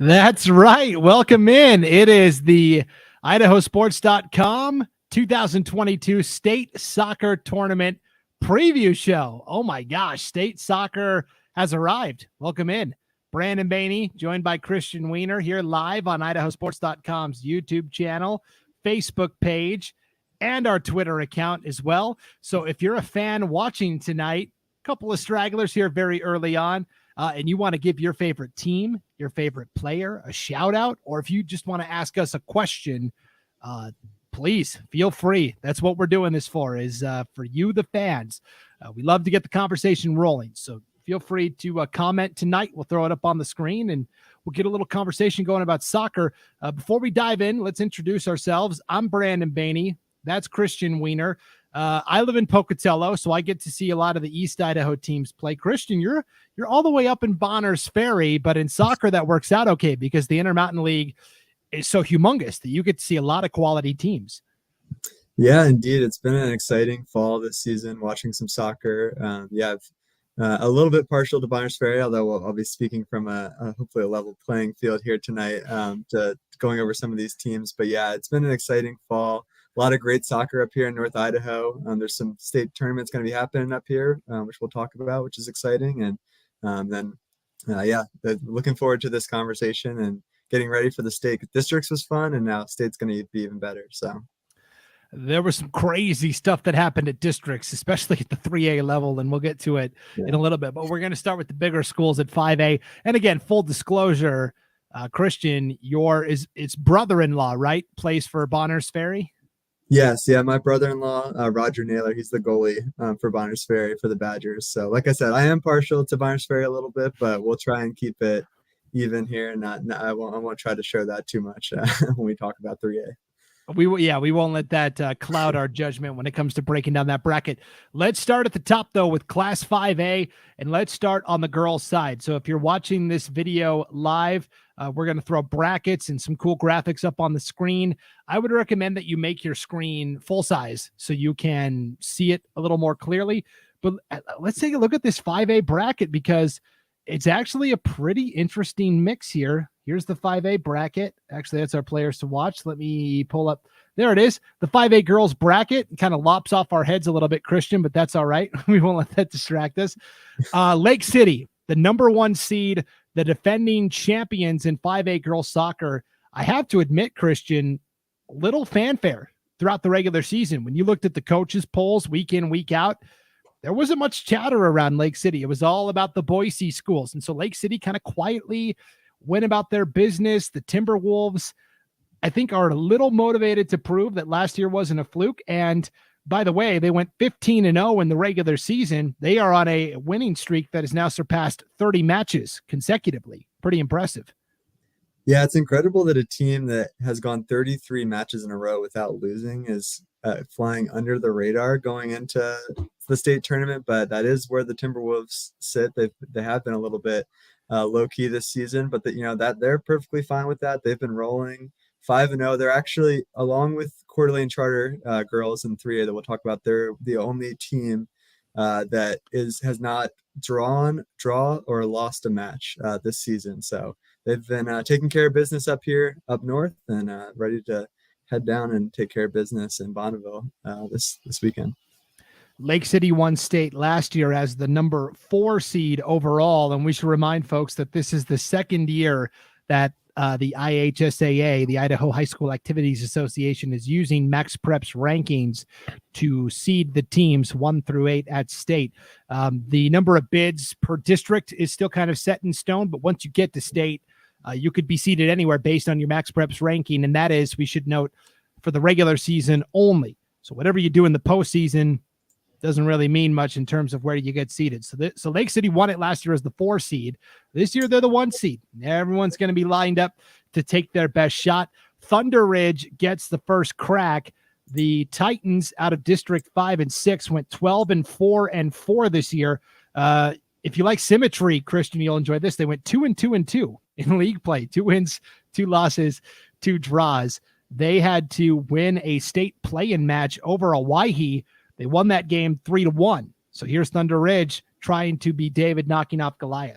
That's right. Welcome in. It is the IdahoSports.com 2022 State Soccer Tournament preview show. Oh my gosh, state soccer has arrived. Welcome in. Brandon Baney, joined by Christian Weaner, here live on IdahoSports.com's YouTube channel, Facebook page, and our Twitter account as well. So if you're a fan watching tonight, a couple of stragglers here very early on, and you want to give your favorite team, your favorite player, a shout out, or if you just want to ask us a question, please feel free. That's what we're doing this for, is for you, the fans. We love to get the conversation rolling. So feel free to comment tonight. We'll throw it up on the screen and we'll get a little conversation going about soccer. Before we dive in, let's introduce ourselves. I'm Brandon Baney. That's Christian Weaner. I live in Pocatello, so I get to see a lot of the East Idaho teams play. Christian, you're all the way up in Bonners Ferry, but in soccer that works out okay because the Intermountain League is so humongous that you get to see a lot of quality teams. Yeah, indeed. It's been an exciting fall this season, watching some soccer. I've a little bit partial to Bonners Ferry, although I'll be speaking from hopefully a level playing field here tonight, to going over some of these teams. But yeah, it's been an exciting fall. A lot of great soccer up here in North Idaho. There's some state tournaments going to be happening up here, which we'll talk about, which is exciting. And looking forward to this conversation and getting ready for the state. Districts was fun, and now state's going to be even better. So there was some crazy stuff that happened at districts, especially at the 3A level, and we'll get to it in a little bit. But we're going to start with the bigger schools at 5A. And again, full disclosure, Christian, it's brother-in-law, right? Plays for Bonners Ferry? Yes, yeah, my brother-in-law, Roger Naylor, he's the goalie for Bonners Ferry for the Badgers. So like I said, I am partial to Bonners Ferry a little bit, but we'll try and keep it even here. And I won't try to show that too much when we talk about 3A. We won't let that cloud our judgment when it comes to breaking down that bracket. Let's start at the top, though, with Class 5A, and let's start on the girls' side. So if you're watching this video live, we're going to throw brackets and some cool graphics up on the screen. I would recommend that you make your screen full size so you can see it a little more clearly. But let's take a look at this 5A bracket because it's actually a pretty interesting mix here. Here's the 5A bracket. Actually, that's our players to watch. Let me pull up. There it is. The 5A girls bracket kind of lops off our heads a little bit, Christian, but that's all right. We won't let that distract us. Lake City, the #1 seed, the defending champions in 5A girls soccer. I have to admit, Christian, little fanfare throughout the regular season. When you looked at the coaches' polls week in, week out, there wasn't much chatter around Lake City. It was all about the Boise schools. And so Lake City kind of quietly went about their business. The Timberwolves, I think, are a little motivated to prove that last year wasn't a fluke. And by the way, they went 15-0 in the regular season. They are on a winning streak that has now surpassed 30 matches consecutively. Pretty impressive. Yeah, it's incredible that a team that has gone 33 matches in a row without losing is flying under the radar going into the state tournament. But that is where the Timberwolves sit. They have been a little bit low key this season, but that they're perfectly fine with that. They've been rolling 5-0. They're actually, along with Coeur d'Alene Charter girls in 3A that we'll talk about, they're the only team that has not draw or lost a match this season. So they've been taking care of business up here, up north, and ready to head down and take care of business in Bonneville this weekend. Lake City won state last year as the #4 seed overall, and we should remind folks that this is the second year that the IHSAA, the Idaho High School Activities Association, is using Max Prep's rankings to seed the teams 1 through 8 at state. The number of bids per district is still kind of set in stone, but once you get to state, you could be seated anywhere based on your Max Prep's ranking, and that is, we should note, for the regular season only. So whatever you do in the postseason doesn't really mean much in terms of where you get seated. So Lake City won it last year as the 4 seed. This year, they're the 1 seed. Everyone's going to be lined up to take their best shot. Thunder Ridge gets the first crack. The Titans out of District 5 and 6 went 12-4 and 4 this year. If you like symmetry, Christian, you'll enjoy this. They went 2-2 in league play. 2 wins, 2 losses, 2 draws. They had to win a state play-in match over Owyhee. They won that game 3-1. So here's Thunder Ridge trying to be David knocking off Goliath.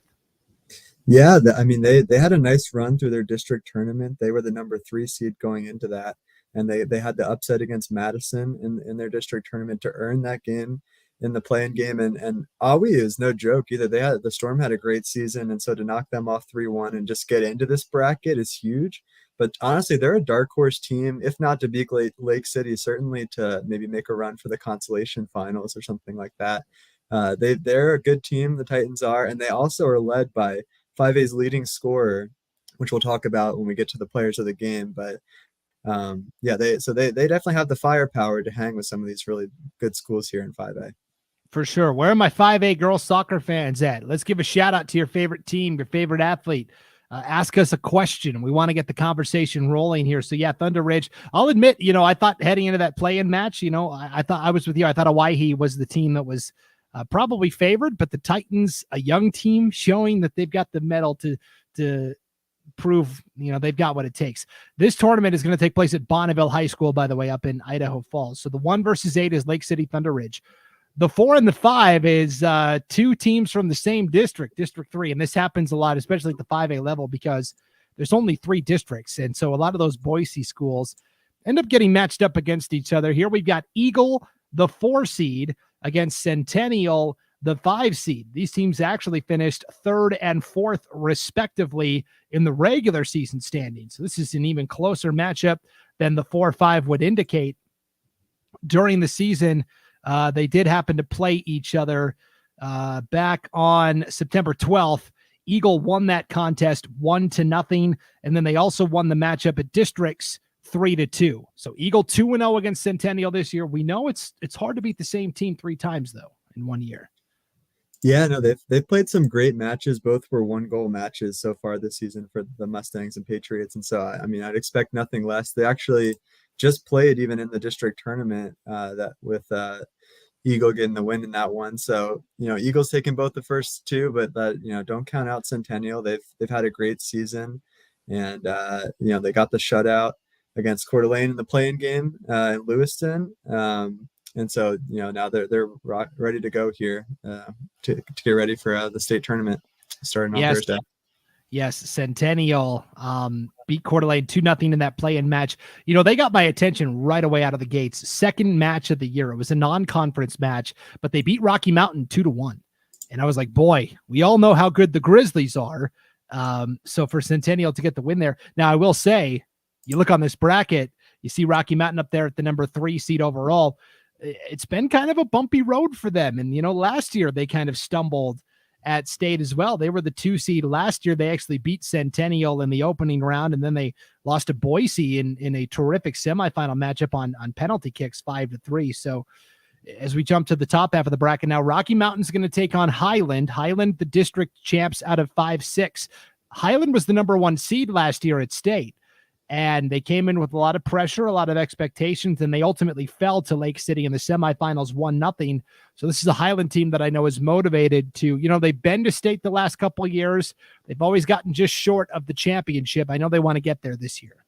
Yeah, I mean they had a nice run through their district tournament. They were the number 3 seed going into that, and they had the upset against Madison in their district tournament to earn that game in the play-in game. And Awi is no joke either. The Storm had a great season, and so to knock them off 3-1 and just get into this bracket is huge. But honestly, they're a dark horse team, if not to beat Lake City, certainly to maybe make a run for the consolation finals or something like that. They're a good team, the Titans are, and they also are led by 5A's leading scorer, which we'll talk about when we get to the players of the game. But yeah, they definitely have the firepower to hang with some of these really good schools here in 5A. For sure. Where are my 5A girls soccer fans at? Let's give a shout out to your favorite team, your favorite athlete. Ask us a question. We want to get the conversation rolling here. So yeah, Thunder Ridge. I'll admit, I thought heading into that play-in match, I thought I was with you. I thought Hawaii was the team that was probably favored, but the Titans, a young team, showing that they've got the mettle to prove, they've got what it takes. This tournament is going to take place at Bonneville High School, by the way, up in Idaho Falls. So the 1 versus 8 is Lake City Thunder Ridge. The 4 and the 5 is 2 teams from the same district, District 3. And this happens a lot, especially at the 5A level, because there's only 3 districts. And so a lot of those Boise schools end up getting matched up against each other. Here we've got Eagle, the 4 seed, against Centennial, the 5 seed. These teams actually finished 3rd and 4th, respectively, in the regular season standings. So this is an even closer matchup than the 4-5 would indicate. During the season, they did happen to play each other back on September 12th. Eagle won that contest 1-0, and then they also won the matchup at districts 3-2. So Eagle 2-0 against Centennial this year. We know it's hard to beat the same team 3 times though in 1 year. Yeah, no, they've played some great matches. Both were 1-goal matches so far this season for the Mustangs and Patriots, and so I mean I'd expect nothing less. They actually just played even in the district tournament that with Eagle getting the win in that one. So, Eagle's taken both the first 2, but don't count out Centennial. They've had a great season, and they got the shutout against Coeur d'Alene in the play-in game in Lewiston. And so, now they're ready to go here to get ready for the state tournament starting on Thursday. Yes, Centennial beat Coeur d'Alene 2-0 in that play-in match. They got my attention right away out of the gates. Second match of the year. It was a non-conference match, but they beat Rocky Mountain 2-1. And I was like, boy, we all know how good the Grizzlies are. So for Centennial to get the win there. Now, I will say, you look on this bracket, you see Rocky Mountain up there at the number 3 seed overall. It's been kind of a bumpy road for them. And, last year they kind of stumbled at state as well. They were the 2 seed last year. They actually beat Centennial in the opening round, and then they lost to Boise in a terrific semifinal matchup on penalty kicks 5-3. So as we jump to the top half of the bracket now, Rocky Mountain's going to take on Highland. Highland, the district champs out of 5-6. Highland was the number 1 seed last year at state, and they came in with a lot of pressure, a lot of expectations, and they ultimately fell to Lake City in the semifinals 1-0. So this is a Highland team that I know is motivated to, they've been to state the last couple of years. They've always gotten just short of the championship. I know they want to get there this year.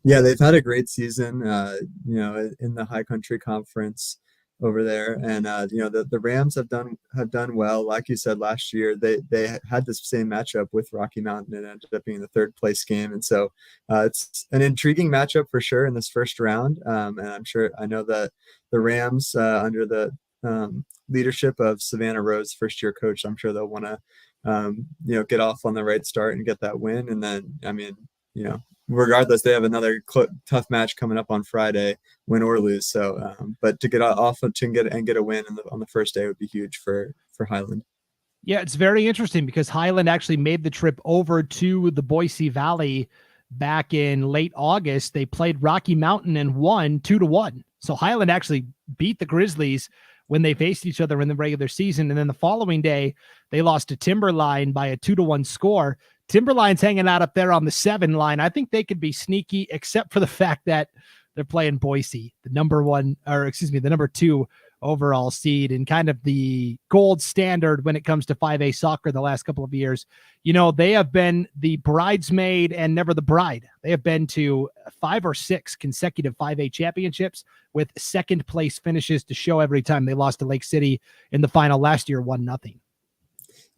Yeah, they've had a great season, in the High Country Conference over there, and the Rams have done well. Like you said, last year they had this same matchup with Rocky Mountain and ended up being the 3rd place game, and so it's an intriguing matchup for sure in this first round. And I know that the Rams under the leadership of Savannah Rose, first year coach, I'm sure they'll want to get off on the right start and get that win, and then regardless, they have another tough match coming up on Friday, win or lose. So, but to get off to get a win on the first day would be huge for Highland. Yeah, it's very interesting because Highland actually made the trip over to the Boise Valley back in late August. They played Rocky Mountain and won 2-1. So Highland actually beat the Grizzlies when they faced each other in the regular season. And then the following day, they lost to Timberline by a 2-1 score. Timberline's hanging out up there on the 7 line. I think they could be sneaky, except for the fact that they're playing Boise, the number 2 overall seed and kind of the gold standard when it comes to 5A soccer the last couple of years. They have been the bridesmaid and never the bride. They have been to 5 or 6 consecutive 5A championships with second place finishes to show every time. They lost to Lake City in the final last year, 1-0.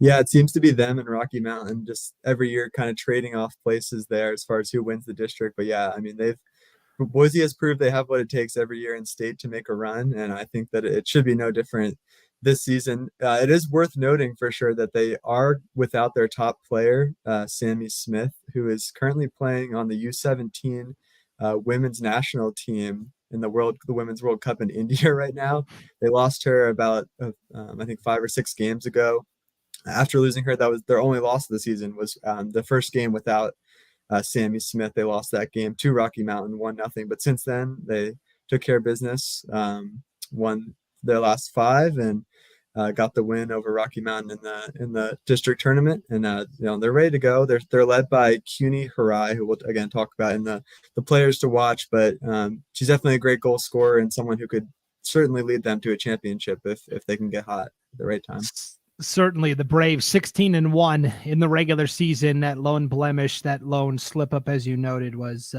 Yeah, it seems to be them and Rocky Mountain just every year kind of trading off places there as far as who wins the district. But yeah, I mean, Boise has proved they have what it takes every year in state to make a run, and I think that it should be no different this season. It is worth noting for sure that they are without their top player, Sammy Smith, who is currently playing on the U17 women's national team in the Women's World Cup in India right now. They lost her about I think 5 or 6 games ago. After losing her, that was their only loss of the season. Was the first game without Sammy Smith. They lost that game to Rocky Mountain 1-0. But since then, they took care of business, won their last 5, and got the win over Rocky Mountain in the district tournament. And they're ready to go. They're led by CUNY Harai, who we'll again talk about in the players to watch. But she's definitely a great goal scorer and someone who could certainly lead them to a championship if they can get hot at the right time. Certainly the Braves 16-1 in the regular season. That lone blemish, that lone slip up, as you noted, was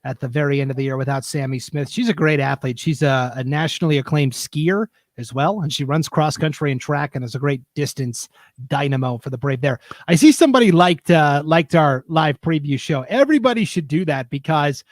at the very end of the year without Sammy Smith. She's a great athlete. She's a nationally acclaimed skier as well, and she runs cross country and track and is a great distance dynamo for the Brave there. I see somebody liked our live preview show. Everybody should do that because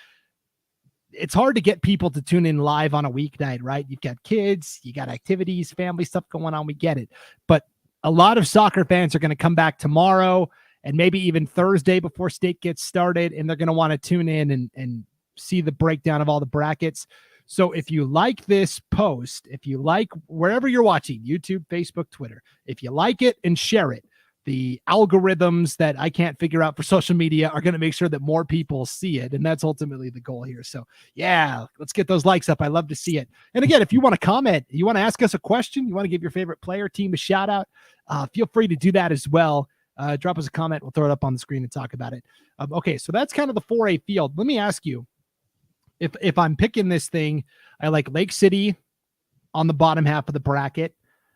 it's hard to get people to tune in live on a weeknight, right? You've got kids, you got activities, family stuff going on. We get it. But a lot of soccer fans are going to come back tomorrow and maybe even Thursday before state gets started, and they're going to want to tune in and see the breakdown of all the brackets. So if you like this post, if you like wherever you're watching, YouTube, Facebook, Twitter, if you like it and share it, the algorithms that I can't figure out for social media are going to make sure that more people see it. And that's ultimately the goal here. So yeah, let's get those likes up. I love to see it. And again, if you want to comment, you want to ask us a question, you want to give your favorite player team a shout out, feel free to do that as well. Drop us a comment. We'll throw it up on the screen and talk about it. Okay. So that's kind of the 4A field. Let me ask you, if I'm picking this thing, I like Lake City on the bottom half of the bracket.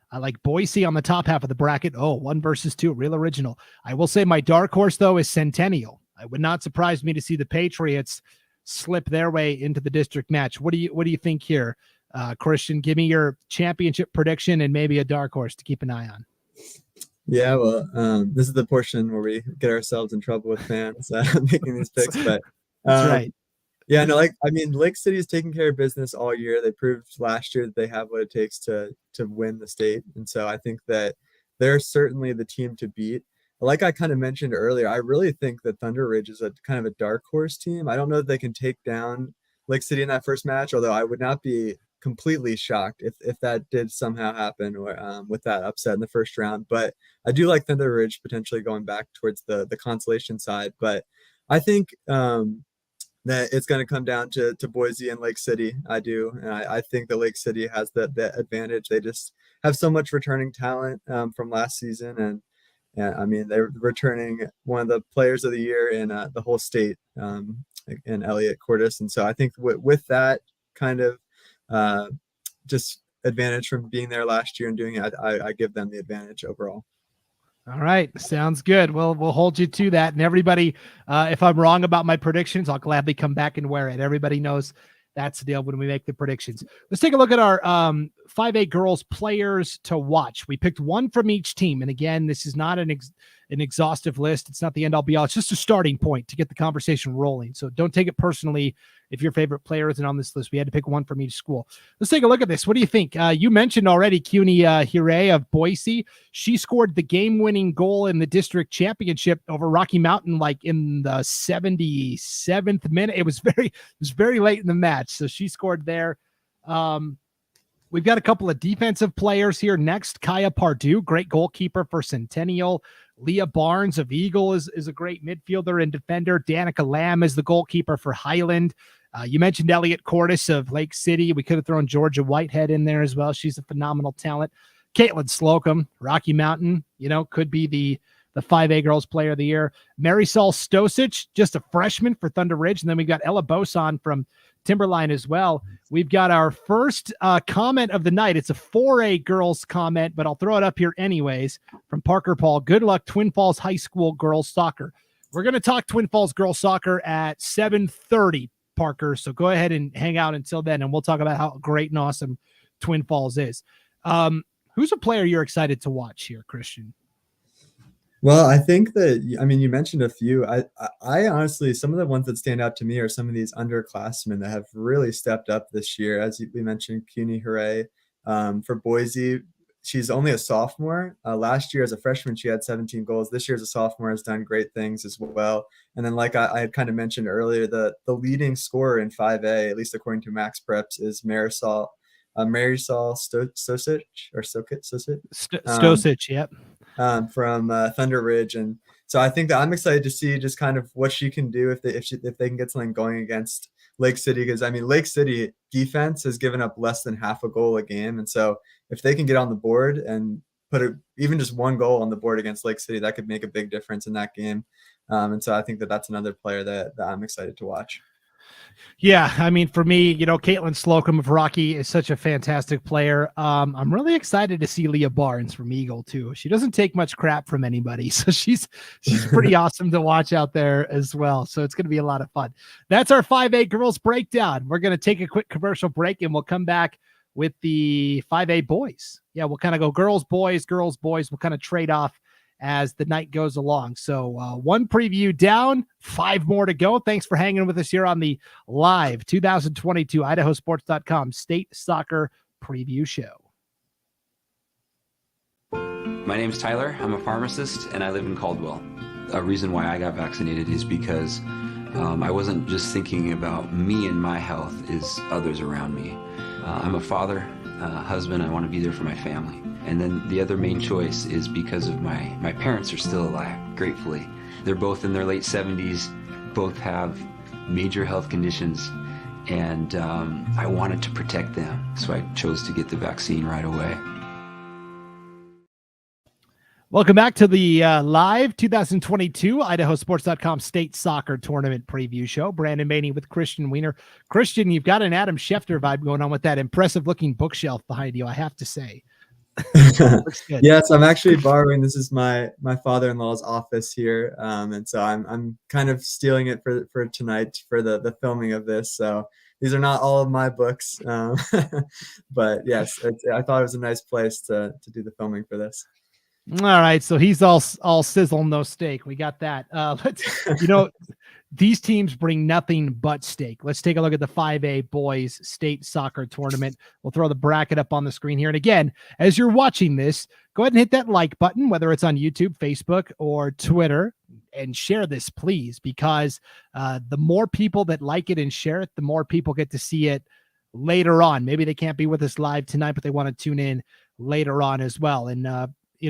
I like Boise on the top half of the bracket. Oh, 1 versus 2, real original. I will say my dark horse, though, is Centennial. It would not surprise me to see the Patriots slip their way into the district match. What do you think here, Christian? Give me your championship prediction and maybe a dark horse to keep an eye on. Yeah, well, this is the portion where we get ourselves in trouble with fans making these picks. But that's right. Yeah, no, Lake City is taking care of business all year. They proved last year that they have what it takes to win the state. And so I think that they're certainly the team to beat. Like I kind of mentioned earlier, I really think that Thunder Ridge is a kind of a dark horse team. I don't know if they can take down Lake City in that first match, although I would not be completely shocked if that did somehow happen or with that upset in the first round. But I do like Thunder Ridge potentially going back towards the consolation side. But I think that it's going to come down to Boise and Lake City. I do. And I think that Lake City has the advantage. They just have so much returning talent from last season. And I mean, they're returning one of the players of the year in the whole state in Elliot Cordes. And so I think with that kind of just advantage from being there last year and doing it, I give them the advantage overall. All right. Sounds good. Well, we'll hold you to that. And everybody, if I'm wrong about my predictions, I'll gladly come back and wear it. Everybody knows that's the deal when we make the predictions. Let's take a look at our 5A girls players to watch. We picked one from each team. And again, this is not an exhaustive list. It's not the end all be all. It's just a starting point to get the conversation rolling. So don't take it personally if your favorite player isn't on this list. We had to pick one from each school. Let's take a look at this. What do you think? You mentioned already CUNY Hire of Boise. She scored the game-winning goal in the district championship over Rocky Mountain, like in the 77th minute. It was very late in the match. So she scored there. We've got a couple of defensive players here next. Kaya Pardue, great goalkeeper for Centennial. Leah Barnes of Eagle is a great midfielder and defender. Danica Lamb is the goalkeeper for Highland. You mentioned Elliot Cordes of Lake City. We could have thrown Georgia Whitehead in there as well. She's a phenomenal talent. Caitlin Slocum, Rocky Mountain, could be the 5A Girls Player of the Year. Marisol Stosic, just a freshman for Thunder Ridge. And then we've got Ella Boson from Timberline as well. We've got our first comment of the night. It's a 4A girls comment, but I'll throw it up here anyways from Parker Paul. Good luck, Twin Falls High School girls soccer. We're going to talk Twin Falls girls soccer at 7:30, Parker. So go ahead and hang out until then, and we'll talk about how great and awesome Twin Falls is. Who's a player you're excited to watch here, Christian? Well, I think that, I mean, you mentioned a few. I honestly, some of the ones that stand out to me are some of these underclassmen that have really stepped up this year. We mentioned, CUNY Hooray. For Boise, she's only a sophomore. Last year as a freshman, she had 17 goals. This year as a sophomore has done great things as well. And then, like I had kind of mentioned earlier, the leading scorer in 5A, at least according to Max Preps, is Marisol Stosic or Sosic. Stosic, yep. From Thunder Ridge, and so I think that I'm excited to see just kind of what she can do if they can get something going against Lake City, because I mean Lake City defense has given up less than half a goal a game, and so if they can get on the board and even just one goal on the board against Lake City, that could make a big difference in that game. And so I think that that's another player that I'm excited to watch. Yeah, I mean, for me, Caitlin Slocum of Rocky is such a fantastic player. I'm really excited to see Leah Barnes from Eagle too. She doesn't take much crap from anybody, so she's pretty awesome to watch out there as well. So it's going to be a lot of fun. That's our 5A girls breakdown. We're going to take a quick commercial break, and we'll come back with the 5A boys. Yeah, we'll kind of go girls, boys, girls, boys. We'll kind of trade off as the night goes along. So one preview down, 5 more to go. Thanks for hanging with us here on the live 2022 IdahoSports.com state soccer preview show. My name's Tyler. I'm a pharmacist and I live in Caldwell. A reason why I got vaccinated is because I wasn't just thinking about me and my health, is others around me. I'm a father, husband. I want to be there for my family. And then the other main choice is because of my parents are still alive, gratefully. They're both in their late 70s, both have major health conditions, and I wanted to protect them, so I chose to get the vaccine right away. Welcome back to the live 2022 IdahoSports.com state soccer tournament preview show. Brandon Baney with Christian Weaner. Christian, you've got an Adam Schefter vibe going on with that impressive looking bookshelf behind you, I have to say. Yes, I'm actually borrowing. This is my father-in-law's office here, and so I'm kind of stealing it for tonight for the filming of this. So these are not all of my books, but yes, I thought it was a nice place to do the filming for this. All right, so he's all sizzle, no steak. We got that. These teams bring nothing but steak. Let's take a look at the 5A boys state soccer tournament. We'll throw the bracket up on the screen here. And again, as you're watching this, go ahead and hit that like button, whether it's on YouTube, Facebook, or Twitter, and share this, please, because the more people that like it and share it, the more people get to see it later on. Maybe they can't be with us live tonight, but they want to tune in later on as well. And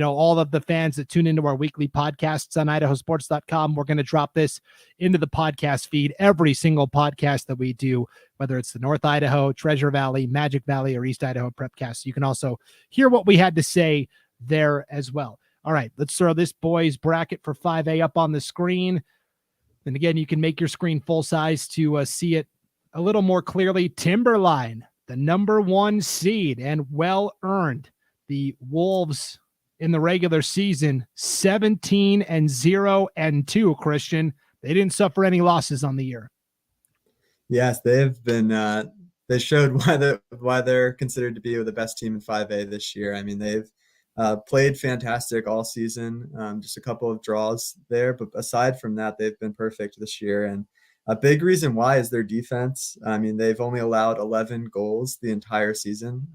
all of the fans that tune into our weekly podcasts on IdahoSports.com, we're going to drop this into the podcast feed, every single podcast that we do, whether it's the North Idaho, Treasure Valley, Magic Valley, or East Idaho Prepcast. You can also hear what we had to say there as well. All right, let's throw this boys bracket for 5A up on the screen. And again, you can make your screen full size to see it a little more clearly. Timberline, the number 1 seed, and well earned. The Wolves in the regular season, 17-0-2, Christian. They didn't suffer any losses on the year. Yes, they've been they showed why they're considered to be the best team in 5A this year. I mean, they've played fantastic all season, just a couple of draws there, but aside from that, they've been perfect this year. And a big reason why is their defense. I mean, they've only allowed 11 goals the entire season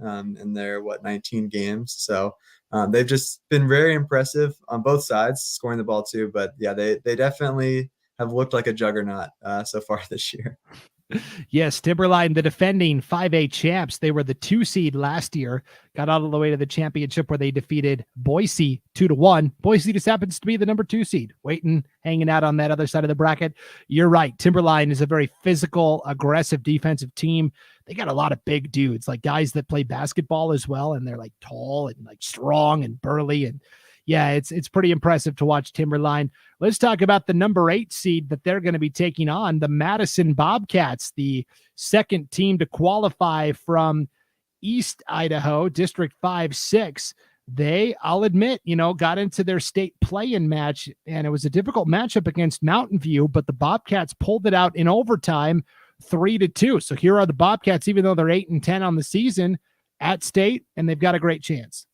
in their 19 games. So they've just been very impressive on both sides, scoring the ball too. But yeah, they definitely have looked like a juggernaut so far this year. Yes, Timberline, the defending 5A champs. They were the 2 seed last year, got all the way to the championship where they defeated Boise 2-1. Boise just happens to be the number 2 seed, waiting, hanging out on that other side of the bracket. You're right. Timberline is a very physical, aggressive defensive team. They got a lot of big dudes, like guys that play basketball as well, and they're like tall and like strong and burly, and yeah, it's pretty impressive to watch Timberline. Let's talk about the number 8 seed that they're going to be taking on, the Madison Bobcats, the second team to qualify from East Idaho, District 5-6. They, I'll admit, got into their state play-in match, and it was a difficult matchup against Mountain View, but the Bobcats pulled it out in overtime, 3-2. So here are the Bobcats, even though they're 8-10 on the season, at state, and they've got a great chance.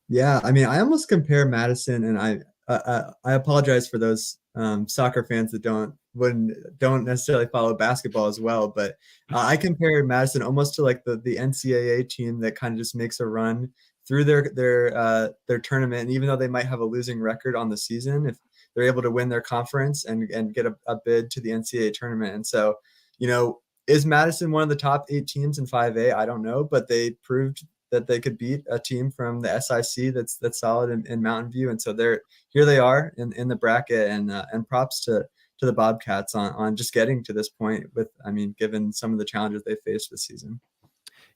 Yeah, I mean, I almost compare Madison, and I apologize for those soccer fans that don't necessarily follow basketball as well, but I compare Madison almost to like the NCAA team that kind of just makes a run through their tournament, and even though they might have a losing record on the season, if they're able to win their conference and get a bid to the NCAA tournament. And so, is Madison one of the top 8 teams in 5A? I don't know, but they proved that they could beat a team from the SIC that's solid in Mountain View. And so here they are in the bracket, and props to the Bobcats on just getting to this point given some of the challenges they faced this season.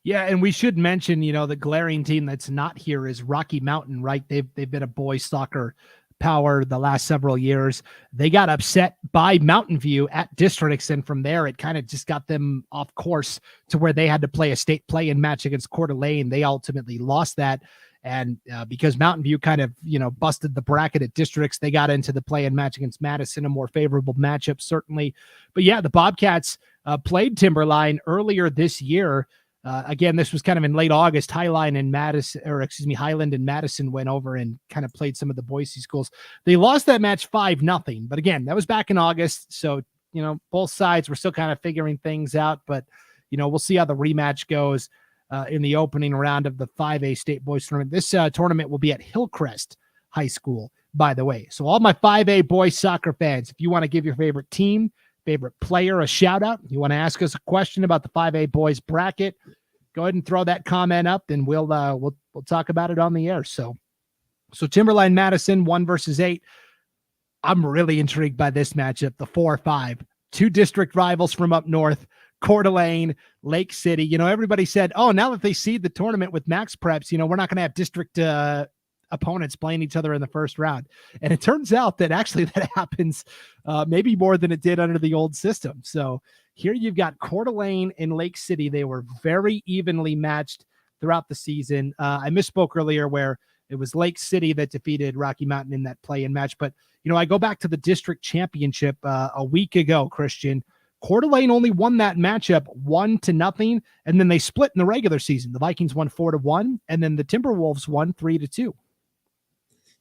Yeah, and we should mention, the glaring team that's not here is Rocky Mountain, right? They've been a boys soccer power the last several years. They got upset by Mountain View at districts, and from there it kind of just got them off course to where they had to play a state play-in match against Coeur d'Alene. They ultimately lost that, and because Mountain View kind of busted the bracket at districts, they got into the play-in match against Madison, a more favorable matchup certainly. But yeah, the Bobcats played Timberline earlier this year. Again, this was kind of in late August. Highland and Madison went over and kind of played some of the Boise schools. They lost that match 5-0, but again, that was back in August. So, both sides were still kind of figuring things out, but we'll see how the rematch goes in the opening round of the 5A state boys tournament. This tournament will be at Hillcrest High School, by the way. So all my 5A boys soccer fans, if you want to give your favorite team, favorite player a shout out, you want to ask us a question about the 5A boys bracket, go ahead and throw that comment up, and we'll talk about it on the air. So Timberline Madison 1 versus 8. I'm really intrigued by this matchup, the 4-5, 2 district rivals from up north, Coeur d'Alene, Lake City. Everybody said, oh, now that they seed the tournament with Max Preps, we're not going to have district opponents playing each other in the first round. And it turns out that actually that happens maybe more than it did under the old system. So here you've got Coeur d'Alene and Lake City. They were very evenly matched throughout the season. I misspoke earlier where it was Lake City that defeated Rocky Mountain in that play-in match. But, I go back to the district championship a week ago, Christian. Coeur d'Alene only won that matchup 1-0, and then they split in the regular season. The Vikings won 4-1, and then the Timberwolves won 3-2.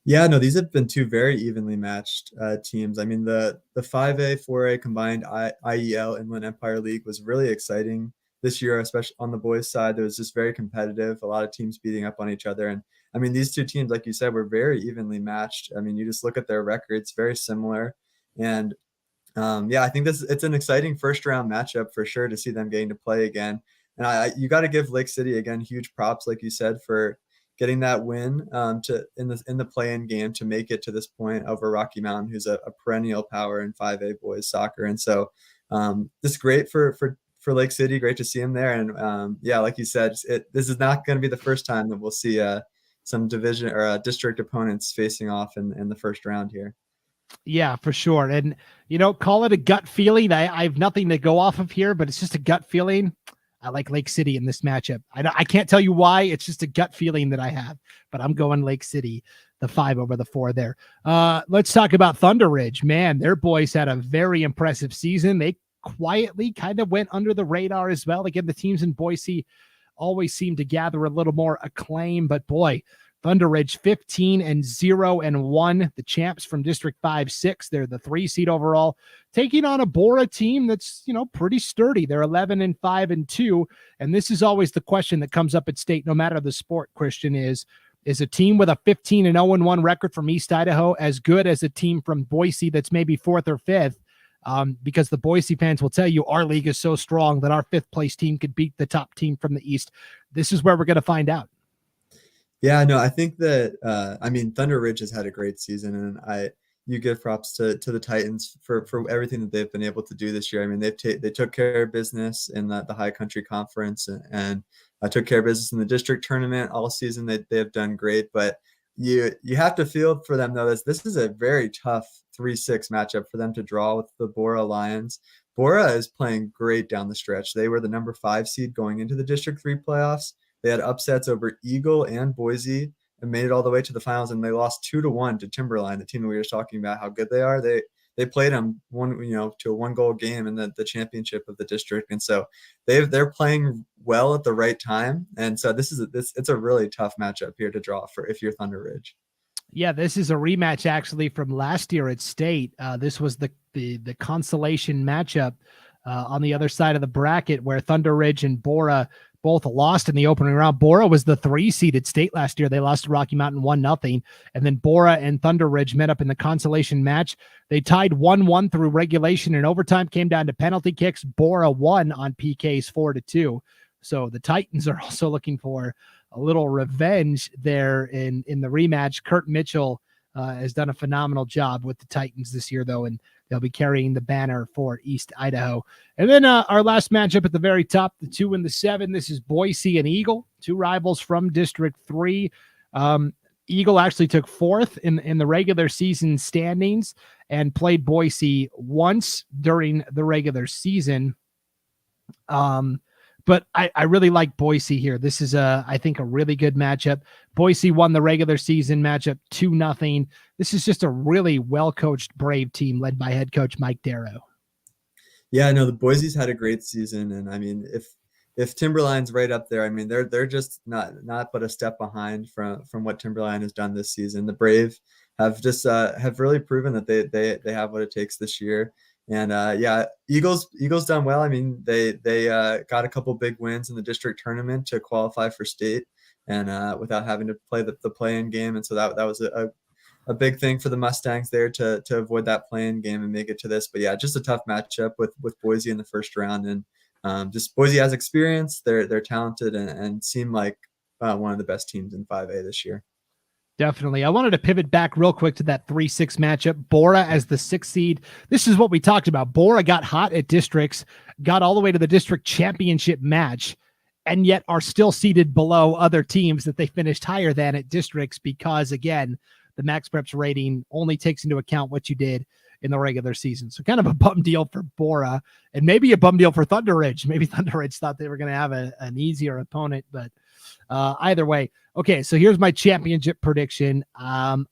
Yeah, no, these have been 2 very evenly matched teams. I mean, the 5A, 4A combined IEL Inland Empire League was really exciting this year, especially on the boys' side. It was just very competitive, a lot of teams beating up on each other. And I mean, these 2 teams, like you said, were very evenly matched. I mean, you just look at their records, very similar. And I think it's an exciting first round matchup for sure to see them getting to play again. And you got to give Lake City again huge props, like you said, for getting that win in the play-in game to make it to this point over Rocky Mountain, who's a perennial power in 5A boys soccer. And so this is great for Lake City. Great to see him there. And like you said, this is not going to be the first time that we'll see some division or district opponents facing off in the first round here. Yeah, for sure. And, call it a gut feeling. I have nothing to go off of here, but it's just a gut feeling. I like Lake City in this matchup. I can't tell you why. It's just a gut feeling that I have, but I'm going Lake City, the 5 over the 4 there. Let's talk about Thunder Ridge. Man, their boys had a very impressive season. They quietly kind of went under the radar as well. Again, the teams in Boise always seem to gather a little more acclaim, but boy, Thunder Ridge 15-0-1, the champs from District 5-6. They're the 3 seed overall, taking on a Bora team that's, pretty sturdy. They're 11-5-2. And this is always the question that comes up at state, no matter the sport, Christian, is a team with a 15-0-1 record from East Idaho as good as a team from Boise that's maybe 4th or 5th? Because the Boise fans will tell you our league is so strong that our 5th place team could beat the top team from the East. This is where we're going to find out. Yeah, no, I think that Thunder Ridge has had a great season, and you give props to the Titans for everything that they've been able to do this year. I mean, they took care of business in the High Country Conference and took care of business in the district tournament all season. They have done great, but you have to feel for them though. This is a very tough 3-6 matchup for them to draw with the Bora Lions. Bora is playing great down the stretch. They were the number 5 seed going into the District 3 playoffs. They had upsets over Eagle and Boise and made it all the way to the finals, and they lost 2-1 to Timberline, the team that we were talking about how good they are. They played them to a 1-goal game in the championship of the district, and so they're playing well at the right time. And so it's a really tough matchup here to draw for if you're Thunder Ridge. Yeah, this is a rematch actually from last year at state. This was the consolation matchup on the other side of the bracket where Thunder Ridge and Bora both lost in the opening round. Bora was the 3 seed at state last year. They lost to Rocky Mountain 1-0. And then Bora and Thunder Ridge met up in the consolation match. They tied 1-1 through regulation and overtime, came down to penalty kicks. Bora won on PKs 4-2. So the Titans are also looking for a little revenge there in the rematch. Kurt Mitchell has done a phenomenal job with the Titans this year, though, and they'll be carrying the banner for East Idaho. And then our last matchup at the very top, the 2 and the 7. This is Boise and Eagle, 2 rivals from District 3. Eagle actually took 4th in the regular season standings and played Boise once during the regular season. But I really like Boise here. This is I think a really good matchup. Boise won the regular season matchup 2-0. This is just a really well-coached Brave team led by head coach Mike Darrow. Yeah, no, the Boise's had a great season, and I mean, if Timberline's right up there, I mean, they're just not but a step behind from what Timberline has done this season. The Brave have just have really proven that they have what it takes this year. And yeah, Eagles done well. I mean, they got a couple big wins in the district tournament to qualify for state, and without having to play the play-in game. And so that was a big thing for the Mustangs there to avoid that play-in game and make it to this. But yeah, just a tough matchup with Boise in the first round. And just Boise has experience. They're talented and seem like one of the best teams in 5A this year. Definitely. I wanted to pivot back real quick to that 3-6 matchup. Bora as the 6th seed. This is what we talked about. Bora got hot at districts, got all the way to the district championship match, and yet are still seated below other teams that they finished higher than at districts because, again, the Max Preps rating only takes into account what you did in the regular season. So kind of a bum deal for Bora, and maybe a bum deal for Thunder Ridge. Maybe Thunder Ridge thought they were going to have an easier opponent, but either way. Okay, so here's my championship prediction. Call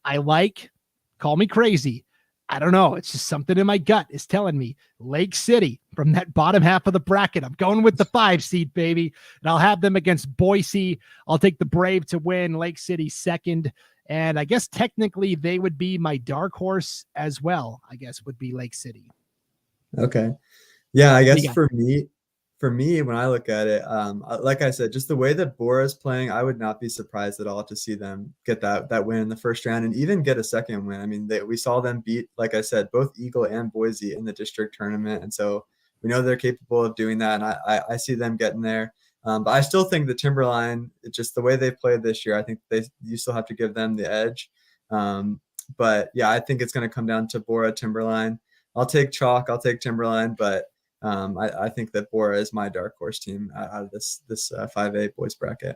me crazy. I don't know. It's just something in my gut is telling me Lake City from that bottom half of the bracket. I'm going with the 5 seed, baby. And I'll have them against Boise. I'll take the Brave to win. Lake City second. And I guess technically they would be my dark horse as well, I guess would be Lake City. Okay. Yeah, I guess for me, when I look at it, like I said, just the way that Bora is playing, I would not be surprised at all to see them get that win in the first round and even get a second win. I mean, we saw them beat, like I said, both Eagle and Boise in the district tournament. And so we know they're capable of doing that. And I see them getting there. But I still think the Timberline, just the way they've played this year, I think you still have to give them the edge. But yeah, I think it's going to come down to Bora, Timberline. I'll take chalk. I'll take Timberline, but I think that Bora is my dark horse team out of this 5A boys bracket.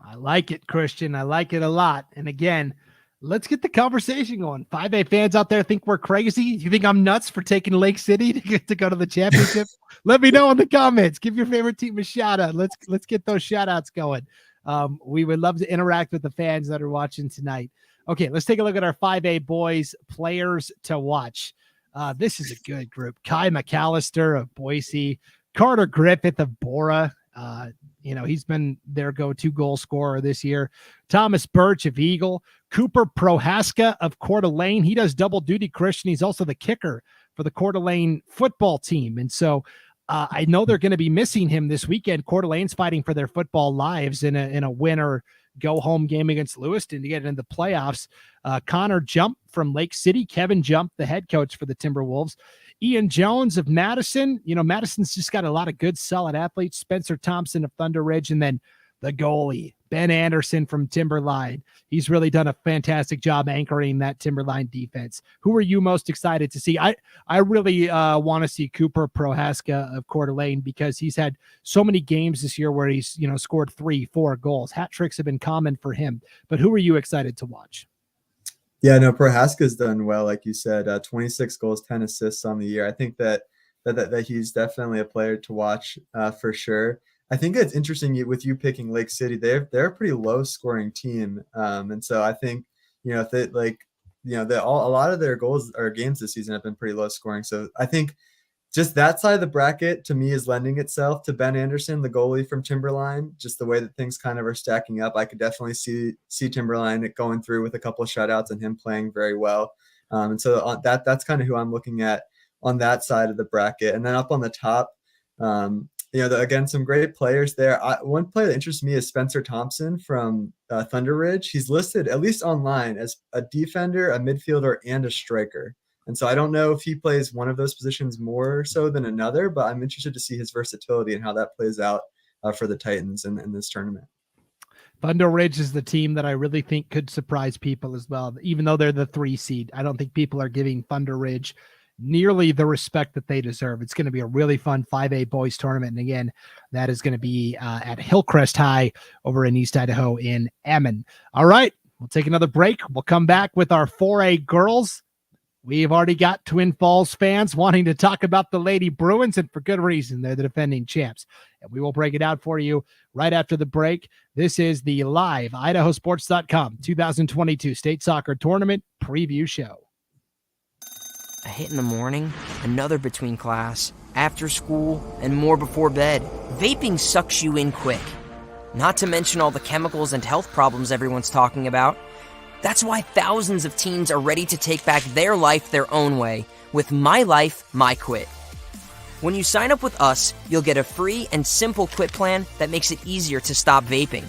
I like it, Christian. I like it a lot. And again, let's get the conversation going. 5A fans out there think we're crazy. You think I'm nuts for taking Lake City to go to the championship? Let me know in the comments. Give your favorite team a shout out. Let's get those shout outs going. We would love to interact with the fans that are watching tonight. Okay, let's take a look at our 5A boys players to watch. This is a good group. Kai McAllister of Boise, Carter Griffith of Bora. He's been their go-to goal scorer this year. Thomas Birch of Eagle, Cooper Prohaska of Coeur d'Alene. He does double duty, Christian. He's also the kicker for the Coeur d'Alene football team. And so I know they're going to be missing him this weekend. Coeur d'Alene's fighting for their football lives in a winner go home game against Lewiston to get into the playoffs. Connor Jump from Lake City, Kevin Jump, the head coach for the Timberwolves, Ian Jones of Madison. Madison's just got a lot of good, solid athletes. Spencer Thompson of Thunder Ridge, and then the goalie, Ben Anderson from Timberline. He's really done a fantastic job anchoring that Timberline defense. Who are you most excited to see? I really want to see Cooper Prohaska of Coeur d'Alene because he's had so many games this year where he's scored 3-4 goals. Hat tricks have been common for him. But who are you excited to watch? Yeah, no, Prohaska's done well, like you said. 26 goals, 10 assists on the year. I think that he's definitely a player to watch for sure. I think it's interesting with you picking Lake City. They're a pretty low scoring team, and so I think if they a lot of their goals or games this season have been pretty low scoring. So I think just that side of the bracket to me is lending itself to Ben Anderson, the goalie from Timberline. Just the way that things kind of are stacking up, I could definitely see Timberline going through with a couple of shutouts and him playing very well. And so that's kind of who I'm looking at on that side of the bracket. And then up on the top, again, some great players there. One player that interests me is Spencer Thompson from Thunder Ridge. He's listed, at least online, as a defender, a midfielder, and a striker. And so I don't know if he plays one of those positions more so than another, but I'm interested to see his versatility and how that plays out for the Titans in this tournament. Thunder Ridge is the team that I really think could surprise people as well. Even though they're the 3 seed, I don't think people are giving Thunder Ridge nearly the respect that they deserve. It's going to be a really fun 5A boys tournament. And again, that is going to be at Hillcrest High over in East Idaho in Ammon. All right, we'll take another break. We'll come back with our 4A girls. We've already got Twin Falls fans wanting to talk about the Lady Bruins, and for good reason. They're the defending champs. And we will break it out for you right after the break. This is the live IdahoSports.com 2022 State Soccer Tournament Preview Show. A hit in the morning, another between class, after school, and more before bed. Vaping sucks you in quick. Not to mention all the chemicals and health problems everyone's talking about. That's why thousands of teens are ready to take back their life their own way with My Life, My Quit. When you sign up with us, you'll get a free and simple quit plan that makes it easier to stop vaping.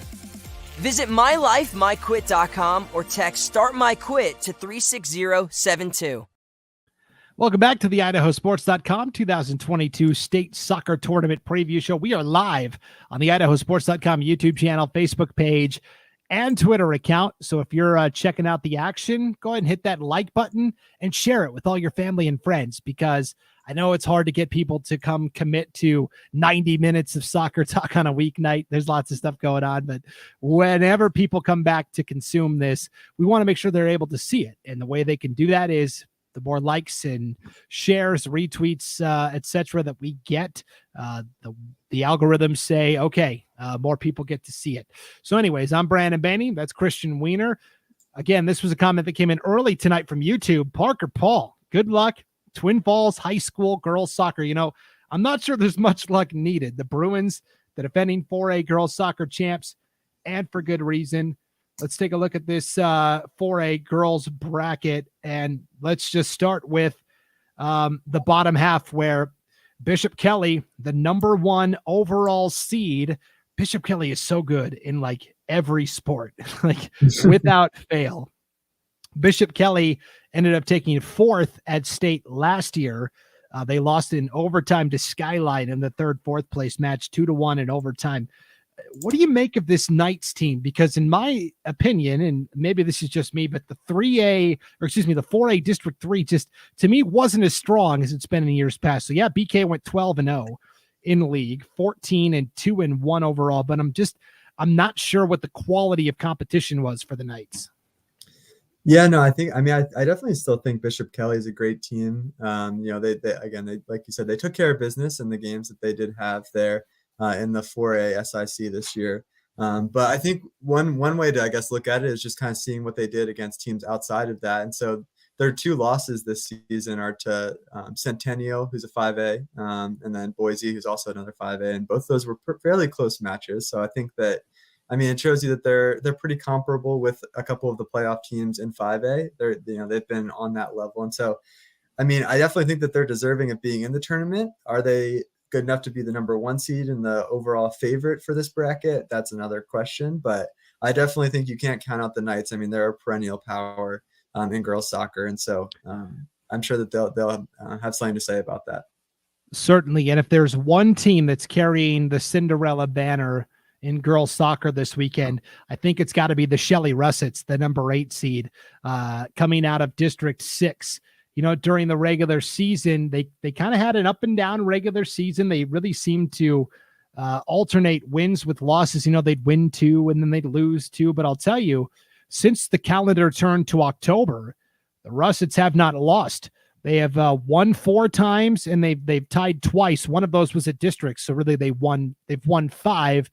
Visit mylifemyquit.com or text Start My Quit to 36072. Welcome back to the IdahoSports.com 2022 State Soccer Tournament Preview Show. We are live on the IdahoSports.com YouTube channel, Facebook page, and Twitter account. So if you're checking out the action, go ahead and hit that like button and share it with all your family and friends, because I know it's hard to get people to come commit to 90 minutes of soccer talk on a weeknight. There's lots of stuff going on, but whenever people come back to consume this, we want to make sure they're able to see it. And the way they can do that is the more likes and shares, retweets, etc. that we get, the algorithms say, okay, more people get to see it. So anyways, I'm Brandon Baney. That's Christian Weaner. Again, this was a comment that came in early tonight from YouTube. Parker Paul, good luck. Twin Falls High School girls soccer. I'm not sure there's much luck needed. The Bruins, the defending 4A girls soccer champs, and for good reason. Let's take a look at this 4A girls bracket, and let's just start with the bottom half, where Bishop Kelly, the number 1 overall seed. Bishop Kelly is so good in like every sport, like without fail. Bishop Kelly ended up taking 4th at state last year. They lost in overtime to Skyline in the 4th place match, 2-1 in overtime. What do you make of this Knights team? Because in my opinion, and maybe this is just me, but the 4A District 3 just, to me, wasn't as strong as it's been in years past. So yeah, BK went 12-0 in league, 14-2-1 overall, but I'm not sure what the quality of competition was for the Knights. Yeah, no, I definitely still think Bishop Kelly is a great team. They like you said, they took care of business in the games that they did have there in the 4A SIC this year. But I think one way to, I guess, look at it is just kind of seeing what they did against teams outside of that. And so their 2 losses this season are to Centennial, who's a 5A, and then Boise, who's also another 5A. And both those were fairly close matches. So I think that, it shows you that they're pretty comparable with a couple of the playoff teams in 5A. They've been on that level. And so, I definitely think that they're deserving of being in the tournament. Are they good enough to be the number 1 seed and the overall favorite for this bracket? That's another question, but I definitely think you can't count out the Knights. They're a perennial power in girls soccer. And so I'm sure that they'll have something to say about that. Certainly. And if there's one team that's carrying the Cinderella banner in girls soccer this weekend, I think it's got to be the Shelley Russets, the number 8 seed, coming out of District 6. During the regular season, they kind of had an up and down regular season. They really seemed to alternate wins with losses. They'd win 2 and then they'd lose 2. But I'll tell you, since the calendar turned to October, the Russets have not lost. They have won 4 times and they've tied twice. One of those was at districts. So really they've won 5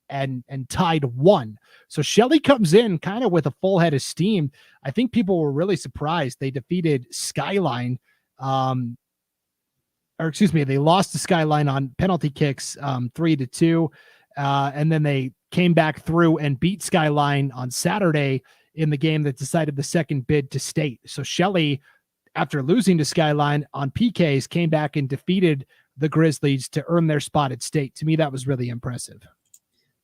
and tied 1. So Shelley comes in kind of with a full head of steam. I think people were really surprised. They defeated Skyline or excuse me, they lost to Skyline on penalty kicks, 3-2. And then they came back through and beat Skyline on Saturday in the game that decided the second bid to state. So Shelley, after losing to Skyline on PKs, came back and defeated the Grizzlies to earn their spot at state. To me, that was really impressive.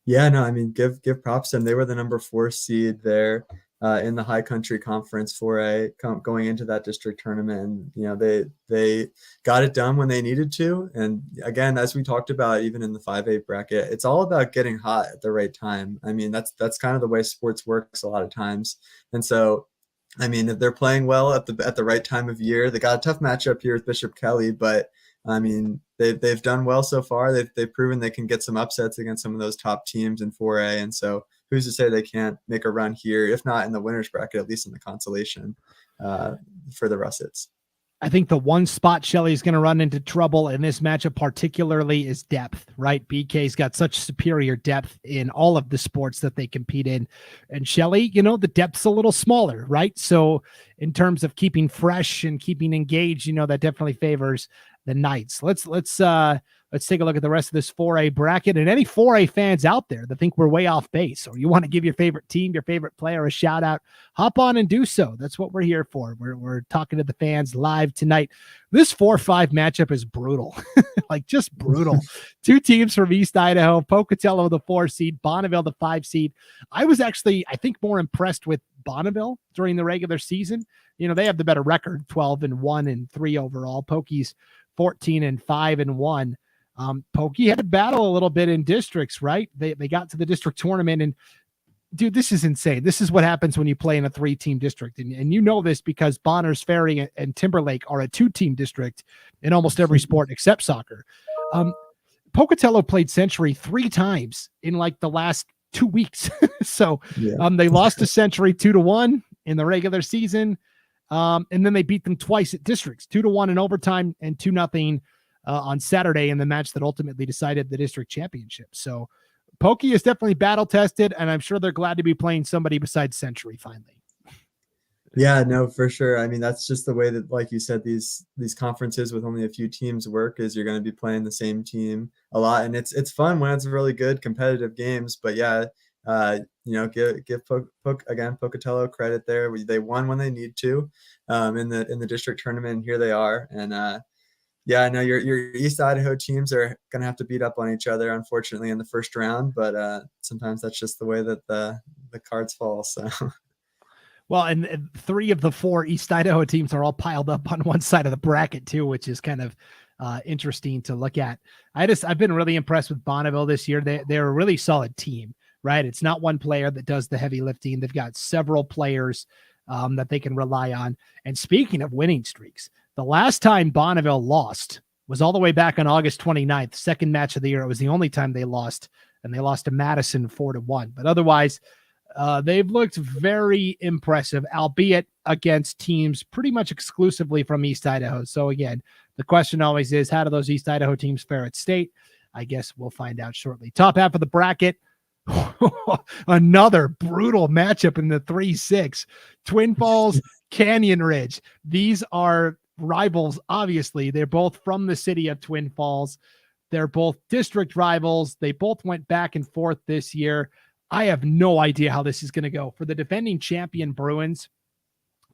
Yeah, no, I mean, give props to them. They were the number 4 seed there in the High Country Conference going into that district tournament. And, they got it done when they needed to. And again, as we talked about, even in the 5A bracket, it's all about getting hot at the right time. I mean, that's kind of the way sports works a lot of times. And so, I mean, if they're playing well at the right time of year, they got a tough matchup here with Bishop Kelly, but I mean, they've done well so far. They've proven they can get some upsets against some of those top teams in 4A, and so who's to say they can't make a run here, if not in the winners bracket, at least in the consolation for the Russets. I think the one spot Shelley's going to run into trouble in this matchup particularly is depth, right? BK's got such superior depth in all of the sports that they compete in. And Shelley, the depth's a little smaller, right? So in terms of keeping fresh and keeping engaged, that definitely favors the Knights. Let's take a look at the rest of this 4A bracket, and any 4A fans out there that think we're way off base or you want to give your favorite team, your favorite player a shout out, hop on and do so. That's what we're here for. We're talking to the fans live tonight. This 4-5 matchup is brutal, like just brutal. 2 teams from East Idaho, Pocatello, the 4 seed, Bonneville, the 5 seed. I was actually, I think, more impressed with Bonneville during the regular season. They have the better record, 12-1 and 3 overall. Pokey's 14-5-1. Pokey had to battle a little bit in districts, right? They got to the district tournament, and dude, this is insane. This is what happens when you play in a 3-team district. And this because Bonners Ferry and Timberlake are a 2-team district in almost every sport except soccer. Pocatello played Century 3 times in like the last 2 weeks. So they lost to Century 2-1 in the regular season. And then they beat them twice at districts, 2-1 in overtime and 2-0 on Saturday in the match that ultimately decided the district championship. So Pokey is definitely battle tested, and I'm sure they're glad to be playing somebody besides Century finally. Yeah, no, for sure. I mean, that's just the way that, like you said, these conferences with only a few teams work, is you're going to be playing the same team a lot, and it's fun when it's really good competitive games. But yeah, give Pocatello credit there. They won when they need to in the district tournament, and here they are. And yeah, I know your East Idaho teams are going to have to beat up on each other, unfortunately, in the first round. But sometimes that's just the way that the cards fall. So. Well, and 3 of the 4 East Idaho teams are all piled up on one side of the bracket too, which is kind of interesting to look at. I've been really impressed with Bonneville this year. They're a really solid team, right? It's not one player that does the heavy lifting. They've got several players that they can rely on. And speaking of winning streaks, the last time Bonneville lost was all the way back on August 29th, second match of the year. It was the only time they lost, and they lost to Madison 4-1. But otherwise, they've looked very impressive, albeit against teams pretty much exclusively from East Idaho. So again, the question always is, how do those East Idaho teams fare at state? I guess we'll find out shortly. Top half of the bracket, another brutal matchup in the 3-6. Twin Falls, Canyon Ridge. These are rivals, obviously. They're both from the city of Twin Falls. They're both district rivals. They both went back and forth this year. I have no idea how this is going to go. For the defending champion Bruins,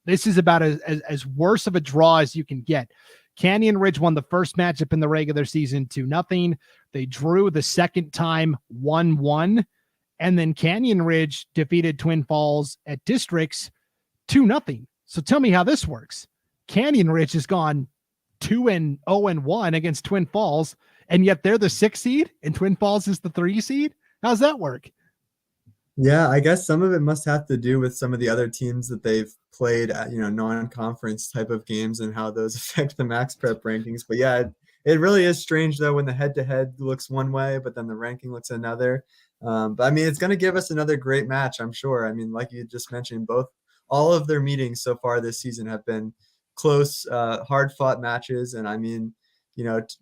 this is about as worse of a draw as you can get. Canyon Ridge won the first matchup in the regular season 2-0. They drew the second time 1-1. And then Canyon Ridge defeated Twin Falls at districts 2-0. So tell me how this works. Canyon Ridge has gone 2-0-1 against Twin Falls, and yet they're the 6 seed and Twin Falls is the 3 seed. How's that work? Yeah, I guess some of it must have to do with some of the other teams that they've played at, non-conference type of games and how those affect the max prep rankings. But yeah, it really is strange though when the head-to-head looks one way, but then the ranking looks another. But I mean, it's going to give us another great match, I'm sure. I mean, like you just mentioned, all of their meetings so far this season have been close, hard-fought matches. And I mean,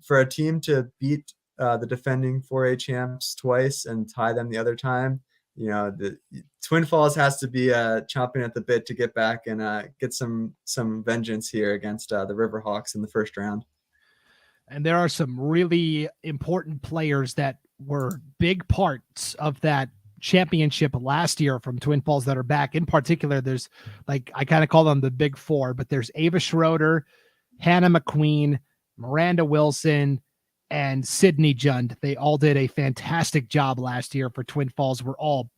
for a team to beat the defending 4A champs twice and tie them the other time, the Twin Falls has to be chomping at the bit to get back and get some vengeance here against the Riverhawks in the first round. And there are some really important players that were big parts of that championship last year from Twin Falls that are back. In particular, there's like, I kind of call them the big four, but there's Ava Schroeder, Hannah McQueen, Miranda Wilson, and Sydney Jund. They all did a fantastic job last year for Twin Falls. We're all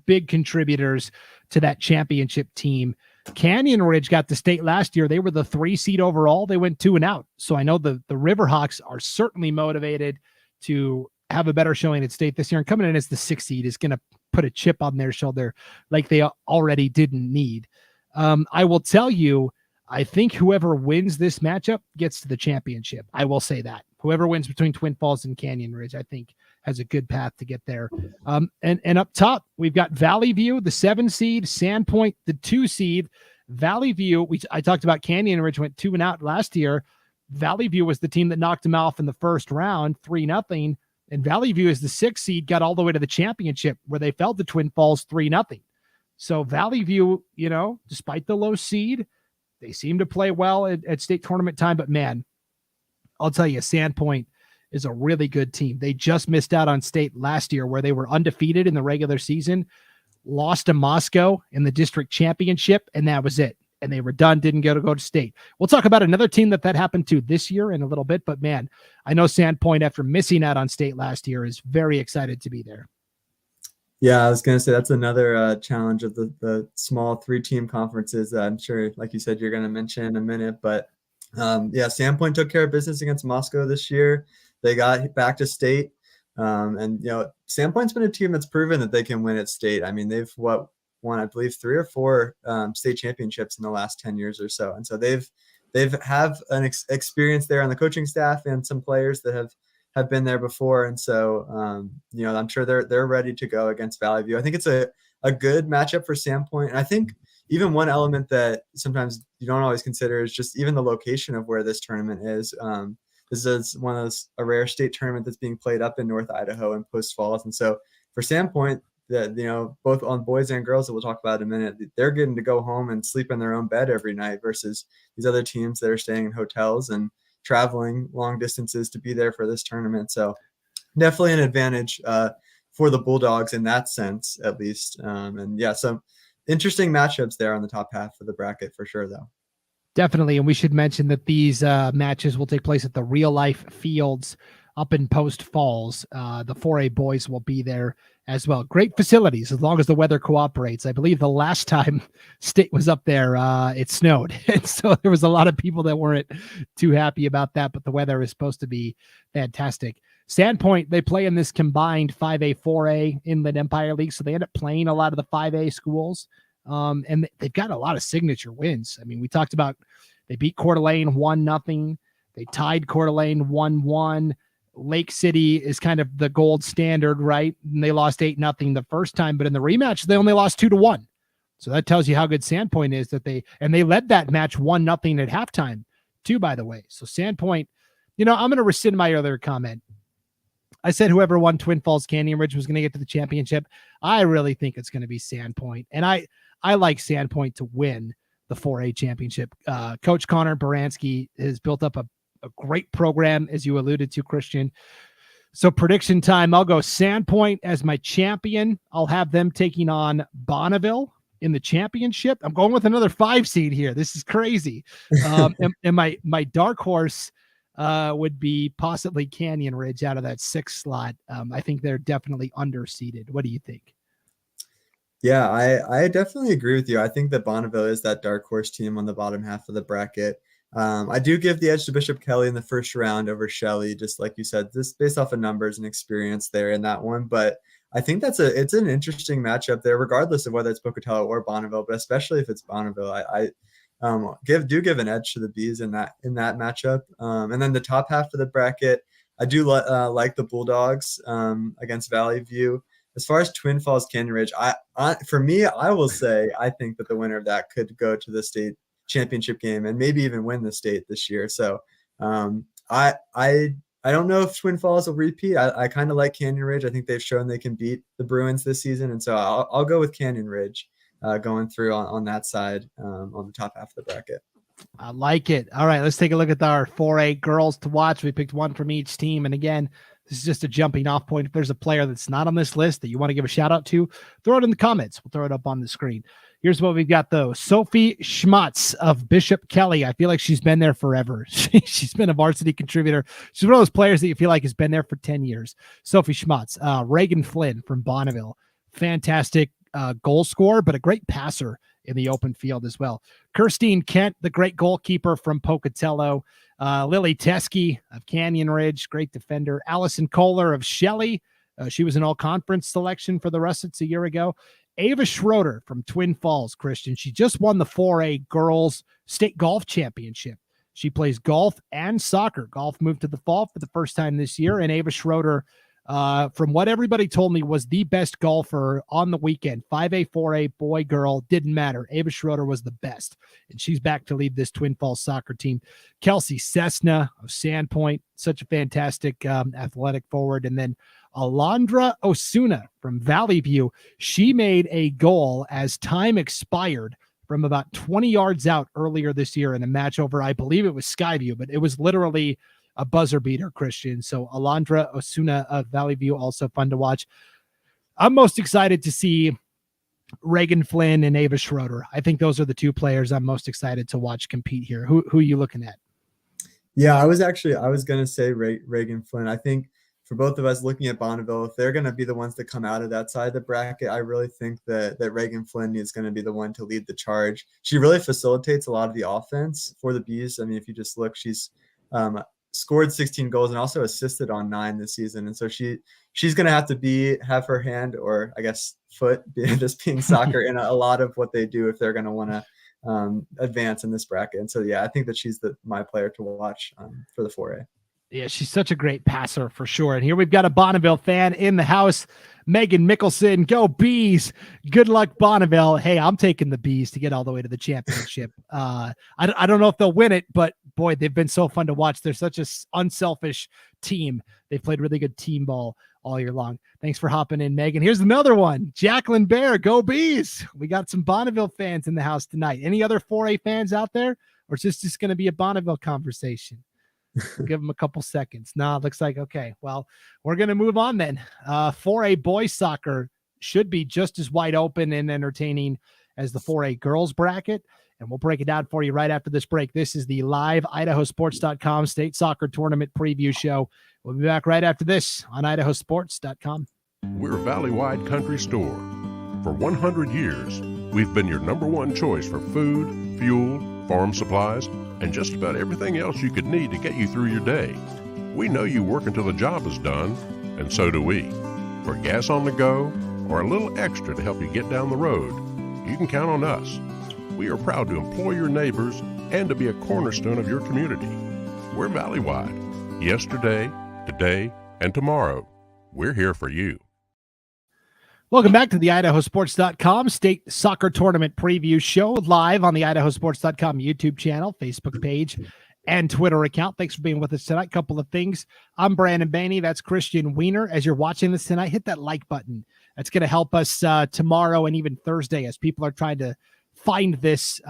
big contributors to that championship team. Canyon Ridge got to state last year. They were the 3 seed overall. They went 2-0. So I know the Riverhawks are certainly motivated to have a better showing at state this year. And coming in as the 6 seed is going to put a chip on their shoulder like they already didn't need. I will tell you, I think whoever wins this matchup gets to the championship. I will say that. Whoever wins between Twin Falls and Canyon Ridge, I think, has a good path to get there. And up top, we've got Valley View, the 7 seed, Sandpoint, the 2 seed. Valley View, I talked about Canyon Ridge went 2-0 last year. Valley View was the team that knocked them off in the first round, 3-0. And Valley View is the 6 seed, got all the way to the championship where they fell to Twin Falls 3-0. So Valley View, despite the low seed, they seem to play well at state tournament time. But man, I'll tell you, Sandpoint is a really good team. They just missed out on state last year where they were undefeated in the regular season, lost to Moscow in the district championship, and that was it. And they were done, didn't go to state. We'll talk about another team that happened to this year in a little bit, but man, I know Sandpoint, after missing out on state last year, is very excited to be there. Yeah, I was going to say that's another challenge of the small 3-team conferences that I'm sure, like you said, you're going to mention in a minute. But Sandpoint took care of business against Moscow this year. They got back to state. And Sandpoint's been a team that's proven that they can win at state. I mean, they've won, I believe, 3 or 4 state championships in the last 10 years or so. And so they've an experience there on the coaching staff and some players that have been there before. And so, I'm sure they're ready to go against Valley View. I think it's a good matchup for Sandpoint. And I think even one element that sometimes you don't always consider is just even the location of where this tournament is. This is a rare state tournament that's being played up in North Idaho and Post Falls. And so for Sandpoint, both on boys and girls that we'll talk about in a minute, they're getting to go home and sleep in their own bed every night versus these other teams that are staying in hotels and traveling long distances to be there for this tournament. So definitely an advantage for the Bulldogs in that sense, at least. Some interesting matchups there on the top half of the bracket for sure, though. Definitely. And we should mention that these matches will take place at the Real Life Fields up in Post Falls. The 4A boys will be there as well. Great facilities as long as the weather cooperates. I believe the last time state was up there, it snowed. And so there was a lot of people that weren't too happy about that, but the weather is supposed to be fantastic. Sandpoint, they play in this combined 5A, 4A Inland Empire League. So they end up playing a lot of the 5A schools. And they've got a lot of signature wins. I mean, we talked about they beat Coeur d'Alene 1-0. They tied Coeur d'Alene 1-1. Lake City is kind of the gold standard, right? And they lost 8-0 the first time, but in the rematch, they only lost 2-1. So that tells you how good Sandpoint is and they led that match 1-0 at halftime too, by the way. So Sandpoint, I'm going to rescind my earlier comment. I said whoever won Twin Falls Canyon Ridge was going to get to the championship. I really think it's going to be Sandpoint. And I like Sandpoint to win the 4A championship. Coach Connor Baranski has built up a great program, as you alluded to, Christian. So prediction time, I'll go Sandpoint as my champion. I'll have them taking on Bonneville in the championship. I'm going with another 5 seed here. This is crazy. And my dark horse would be possibly Canyon Ridge out of that 6 slot. I think they're definitely underseeded. What do you think? Yeah, I definitely agree with you. I think that Bonneville is that dark horse team on the bottom half of the bracket. I do give the edge to Bishop Kelly in the first round over Shelley, just like you said, just based off of numbers and experience there in that one. But I think it's an interesting matchup there, regardless of whether it's Pocatello or Bonneville, but especially if it's Bonneville. I give an edge to the Bees in that matchup. And then the top half of the bracket, I do like the Bulldogs against Valley View. As far as Twin Falls Canyon Ridge, for me, I will say I think that the winner of that could go to the state championship game and maybe even win the state this year. So I don't know if Twin Falls will repeat. I kind of like Canyon Ridge. I think they've shown they can beat the Bruins this season, and so I'll go with Canyon Ridge going through on that side on the top half of the bracket. I like it. All right, let's take a look at our 4A girls to watch. We picked one from each team. And again, this is just a jumping off point. If there's a player that's not on this list that you want to give a shout out to, throw it in the comments. We'll throw it up on the screen. Here's what we've got, though. Sophie Schmatz of Bishop Kelly. I feel like she's been there forever. She's been a varsity contributor. She's one of those players that you feel like has been there for 10 years. Sophie Schmatz. Reagan Flynn from Bonneville. Fantastic goal scorer, but a great passer in the open field as well. Kirstine Kent, the great goalkeeper from Pocatello. Lily Teskey of Canyon Ridge, great defender. Allison Kohler of Shelley. She was an all-conference selection for the Russets a year ago. Ava Schroeder from Twin Falls, Christian. She just won the 4A Girls State Golf Championship. She plays golf and soccer. Golf moved to the fall for the first time this year, and Ava Schroeder, from what everybody told me, was the best golfer on the weekend. 5A, 4A, boy, girl, didn't matter. Ava Schroeder was the best, and she's back to lead this Twin Falls soccer team. Kelsey Cessna of Sandpoint, such a fantastic athletic forward. And then Alondra Osuna from Valley View. She made a goal as time expired from about 20 yards out earlier this year in a match over, I believe it was Skyview, but it was literally a buzzer beater, Christian. So Alondra Osuna of Valley View, also fun to watch. I'm most excited to see Reagan Flynn and Ava Schroeder. I think those are the two players I'm most excited to watch compete here. Who are you looking at? Yeah, I was going to say Reagan Flynn. I think for both of us looking at Bonneville, if they're going to be the ones to come out of that side of the bracket, I really think that Reagan Flynn is going to be the one to lead the charge. She really facilitates a lot of the offense for the Bees. I mean, if you just look, she's scored 16 goals and also assisted on 9 this season. And so she's going to have to have her hand, or I guess foot, just being soccer, in a lot of what they do if they're going to want to advance in this bracket. And so, yeah, I think that she's my player to watch for the 4A. Yeah, she's such a great passer for sure. And here we've got a Bonneville fan in the house, Megan Mickelson. Go Bees. Good luck, Bonneville. Hey, I'm taking the Bees to get all the way to the championship. I don't know if they'll win it, but boy, they've been so fun to watch. They're such an unselfish team. They've played really good team ball all year long. Thanks for hopping in, Megan. Here's another one. Jacqueline Bear. Go Bees. We got some Bonneville fans in the house tonight. Any other 4A fans out there? Or is this just going to be a Bonneville conversation? Give them a couple seconds. Nah, it looks like, okay, well, we're going to move on then. 4A boys soccer should be just as wide open and entertaining as the 4A girls bracket, and we'll break it down for you right after this break. This is the live IdahoSports.com state soccer tournament preview show. We'll be back right after this on IdahoSports.com. We're a valley-wide country store. For 100 years, we've been your number one choice for food, fuel, farm supplies, and just about everything else you could need to get you through your day. We know you work until the job is done, and so do we. For gas on the go, or a little extra to help you get down the road, you can count on us. We are proud to employ your neighbors and to be a cornerstone of your community. We're valley-wide. Yesterday, today, and tomorrow. We're here for you. Welcome back to the IdahoSports.com state soccer tournament preview show, live on the IdahoSports.com YouTube channel, Facebook page, and Twitter account. Thanks for being with us tonight. Couple of things. I'm Brandon Baney. That's Christian Weaner. As you're watching this tonight, hit that like button. That's going to help us tomorrow and even Thursday as people are trying to find this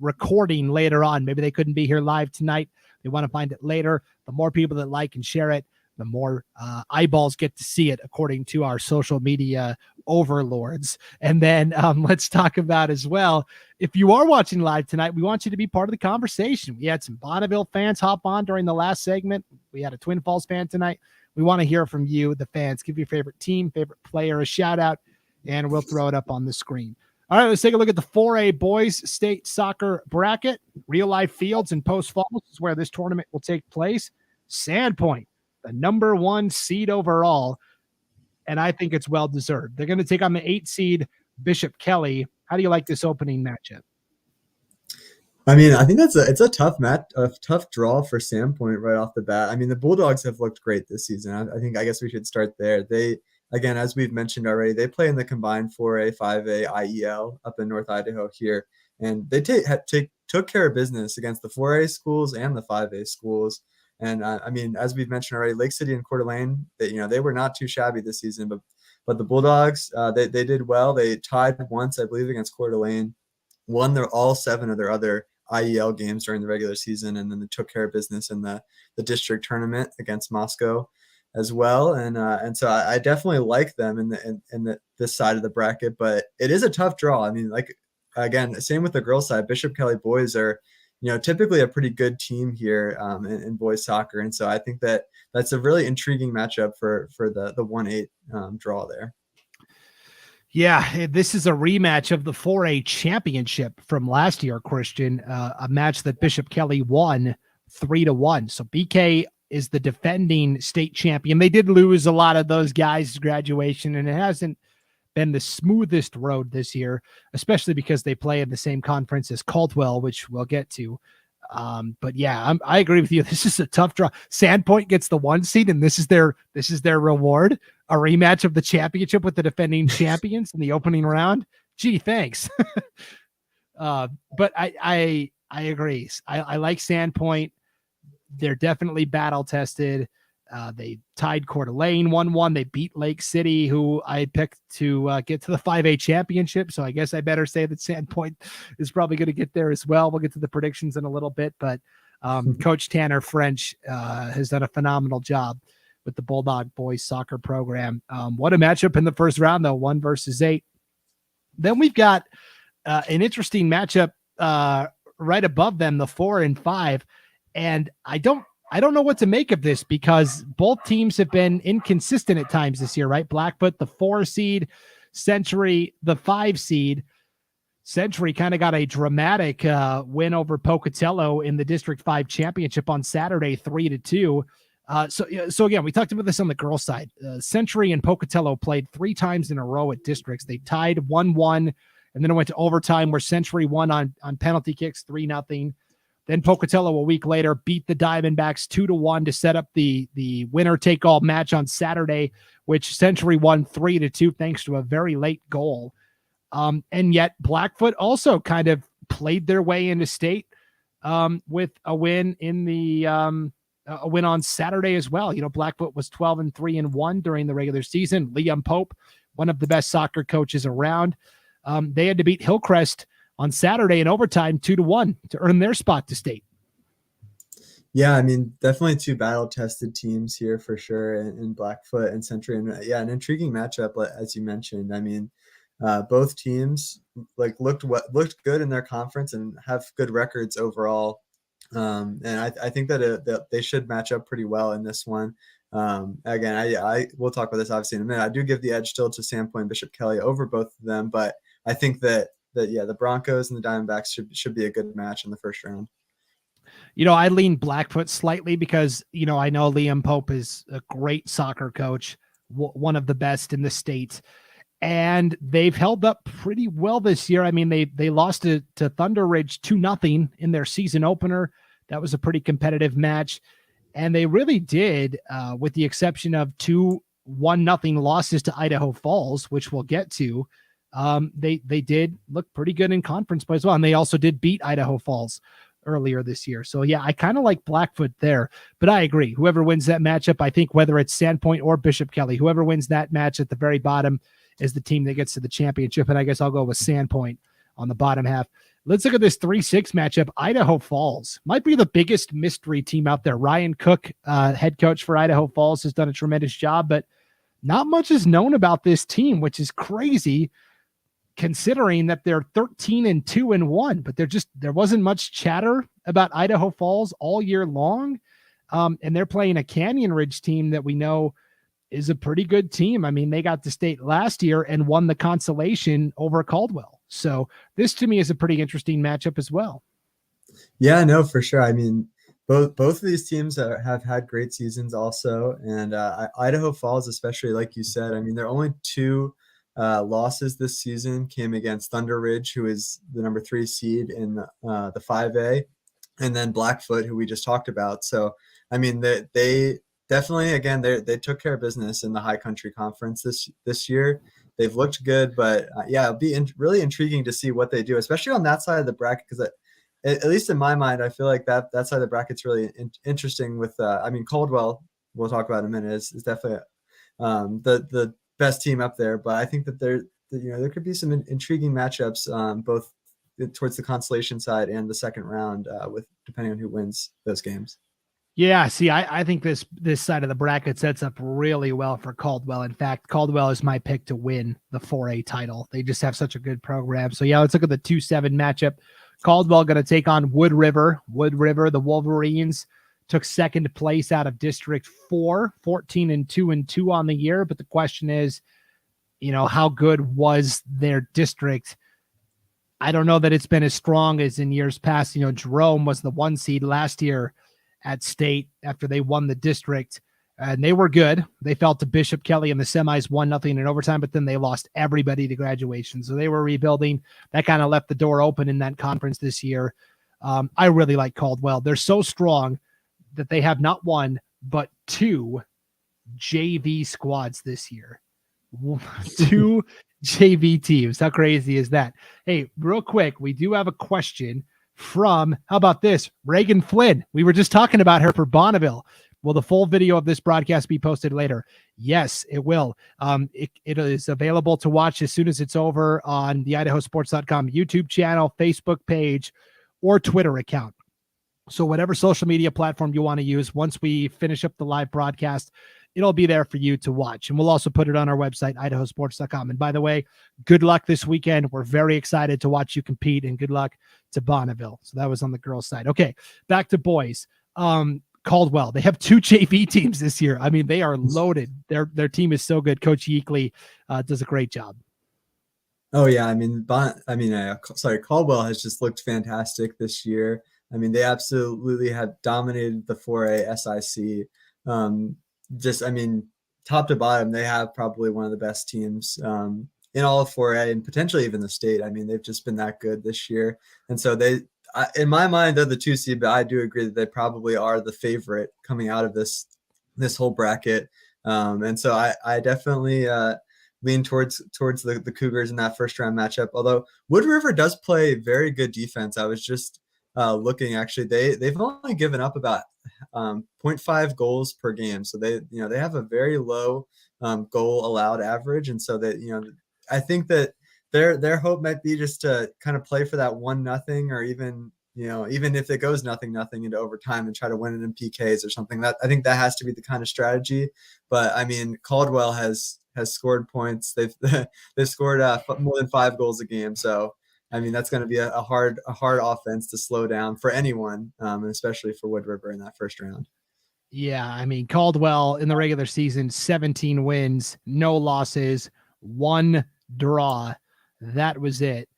recording later on. Maybe they couldn't be here live tonight. They want to find it later. The more people that like and share it, the more eyeballs get to see it, according to our social media overlords. And then let's talk about as well, if you are watching live tonight, we want you to be part of the conversation. We had some Bonneville fans hop on during the last segment. We had a Twin Falls fan tonight. We want to hear from you, the fans. Give your favorite team, favorite player a shout out, and we'll throw it up on the screen. All right, let's take a look at the 4A boys state soccer bracket. Real life fields in Post Falls is where this tournament will take place. Sandpoint, the number 1 seed overall, and I think it's well deserved. They're going to take on the 8 seed Bishop Kelly. How do you like this opening matchup? I mean, I think it's a tough draw for Sandpoint right off the bat. I mean, the Bulldogs have looked great this season. I guess we should start there. They, again, as we've mentioned already, they play in the combined 4A, 5A, IEL up in North Idaho here, and they took care of business against the 4A schools and the 5A schools. And I mean, as we've mentioned already, Lake City and Coeur d'Alene, they were not too shabby this season, but the Bulldogs, they did well. They tied once, I believe, against Coeur d'Alene, won all 7 of their other IEL games during the regular season, and then they took care of business in the district tournament against Moscow as well. And so I definitely like them in this side of the bracket, but it is a tough draw. I mean, like, again, same with the girls side. Bishop Kelly boys are, typically a pretty good team here in boys soccer. And so I think that's a really intriguing matchup for the 1-8 draw there. Yeah, this is a rematch of the 4A championship from last year, Christian, a match that Bishop Kelly won 3-1. So BK is the defending state champion. They did lose a lot of those guys' graduation, and it hasn't been the smoothest road this year, especially because they play in the same conference as Caldwell, which we'll get to. But yeah, I agree with you. This is a tough draw. Sandpoint gets the 1 seed, and this is their reward, a rematch of the championship with the defending champions in the opening round. Gee, thanks. But I agree. I like Sandpoint. They're definitely battle tested. They tied Coeur d'Alene 1-1. They beat Lake City, who I picked to get to the 5A championship. So I guess I better say that Sandpoint is probably going to get there as well. We'll get to the predictions in a little bit, but Coach Tanner French has done a phenomenal job with the Bulldog boys soccer program. What a matchup in the first round, though, 1 versus 8. Then we've got an interesting matchup right above them, the 4 and 5. And I don't know what to make of this, because both teams have been inconsistent at times this year, right? Blackfoot, the 4 seed, Century, the 5 seed. Century kind of got a dramatic win over Pocatello in the District 5 championship on Saturday, 3-2. So again, we talked about this on the girls' side. Century and Pocatello played 3 times in a row at districts. They tied 1-1, and then it went to overtime where Century won on penalty kicks 3-0. Then Pocatello a week later beat the Diamondbacks 2-1 to set up the winner-take-all match on Saturday, which Century won 3-2 thanks to a very late goal. And yet Blackfoot also kind of played their way into state with a win in the a win on Saturday as well. Blackfoot was 12-3-1 during the regular season. Liam Pope, one of the best soccer coaches around, they had to beat Hillcrest on Saturday in overtime 2-1 to earn their spot to state. Yeah, I mean, definitely 2 battle-tested teams here for sure in Blackfoot and Century. And yeah, an intriguing matchup, as you mentioned. I mean, both teams looked good in their conference and have good records overall. And I think that they should match up pretty well in this one. Again, I we'll talk about this obviously in a minute. I do give the edge still to Sandpoint and Bishop Kelly over both of them, but I think that the Broncos and the Diamondbacks should be a good match in the first round. I lean Blackfoot slightly because, I know Liam Pope is a great soccer coach, one of the best in the state, and they've held up pretty well this year. I mean, they lost to Thunder Ridge 2-0 in their season opener. That was a pretty competitive match, and they really did, with the exception of 2 1-0 losses to Idaho Falls, which we'll get to. They did look pretty good in conference play as well, and they also did beat Idaho Falls earlier this year. So yeah, I kind of like Blackfoot there, but I agree. Whoever wins that matchup, I think whether it's Sandpoint or Bishop Kelly, whoever wins that match at the very bottom is the team that gets to the championship. And I guess I'll go with Sandpoint on the bottom half. Let's look at this 3-6 matchup. Idaho Falls might be the biggest mystery team out there. Ryan Cook, head coach for Idaho Falls, has done a tremendous job, but not much is known about this team, which is crazy considering that they're 13-2-1, but there wasn't much chatter about Idaho Falls all year long. And they're playing a Canyon Ridge team that we know is a pretty good team. I mean, they got to state last year and won the consolation over Caldwell. So this to me is a pretty interesting matchup as well. Yeah, no, for sure. I mean, both of these teams have had great seasons also. And Idaho Falls, especially like you said, I mean, they're only 2 losses this season came against Thunder Ridge, who is the number 3 seed in the 5A, and then Blackfoot, who we just talked about. So, I mean, they definitely, again, they took care of business in the High Country Conference this year. They've looked good, but yeah, it'll be really intriguing to see what they do, especially on that side of the bracket, because at least in my mind, I feel like that side of the bracket's really interesting with, I mean, Caldwell, we'll talk about in a minute, is definitely the best team up there, but I think that there could be some intriguing matchups, both towards the consolation side and the second round, with depending on who wins those games. Yeah, see, I think this side of the bracket sets up really well for Caldwell. In fact, Caldwell is my pick to win the 4A title. They just have such a good program. So yeah, let's look at the 2-7 matchup. Caldwell going to take on Wood River. Wood River, the Wolverines, took second place out of District 4, 14-2 on the year. But the question is, how good was their district? I don't know that it's been as strong as in years past. Jerome was the 1 seed last year at state after they won the district, and they were good. They fell to Bishop Kelly in the semis, 1-0 in overtime, but then they lost everybody to graduation. So they were rebuilding. That kind of left the door open in that conference this year. I really like Caldwell. They're so strong that they have not one, but 2 JV squads this year. 2 JV teams. How crazy is that? Hey, real quick, we do have a question from, how about this? Reagan Flynn. We were just talking about her for Bonneville. Will the full video of this broadcast be posted later? Yes, it will. It is available to watch as soon as it's over on the IdahoSports.com YouTube channel, Facebook page, or Twitter account. So whatever social media platform you want to use, once we finish up the live broadcast, it'll be there for you to watch. And we'll also put it on our website, IdahoSports.com. And by the way, good luck this weekend. We're very excited to watch you compete, and good luck to Bonneville. So that was on the girls' side. Okay, back to boys. Caldwell, they have 2 JV teams this year. I mean, they are loaded. Their team is so good. Coach Yeakley does a great job. Oh yeah, I mean, Caldwell has just looked fantastic this year. I mean, they absolutely have dominated the 4A SIC. Top to bottom, they have probably one of the best teams in all of 4A and potentially even the state. I mean, they've just been that good this year. And so in my mind, they're the 2 seed, but I do agree that they probably are the favorite coming out of this whole bracket. And so I definitely lean towards the Cougars in that first round matchup. Although Wood River does play very good defense. I was just looking, actually, they've only given up about 0.5 goals per game. So they have a very low goal allowed average. And so that, I think that their hope might be just to kind of play for that 1-0, or even if it goes 0-0 into overtime and try to win it in PKs or something. That I think that has to be the kind of strategy. But I mean, Caldwell has scored points. They've scored more than 5 goals a game. So I mean, that's going to be a hard offense to slow down for anyone, and especially for Wood River in that first round. Yeah, I mean, Caldwell in the regular season, 17 wins, no losses, 1 draw. That was it.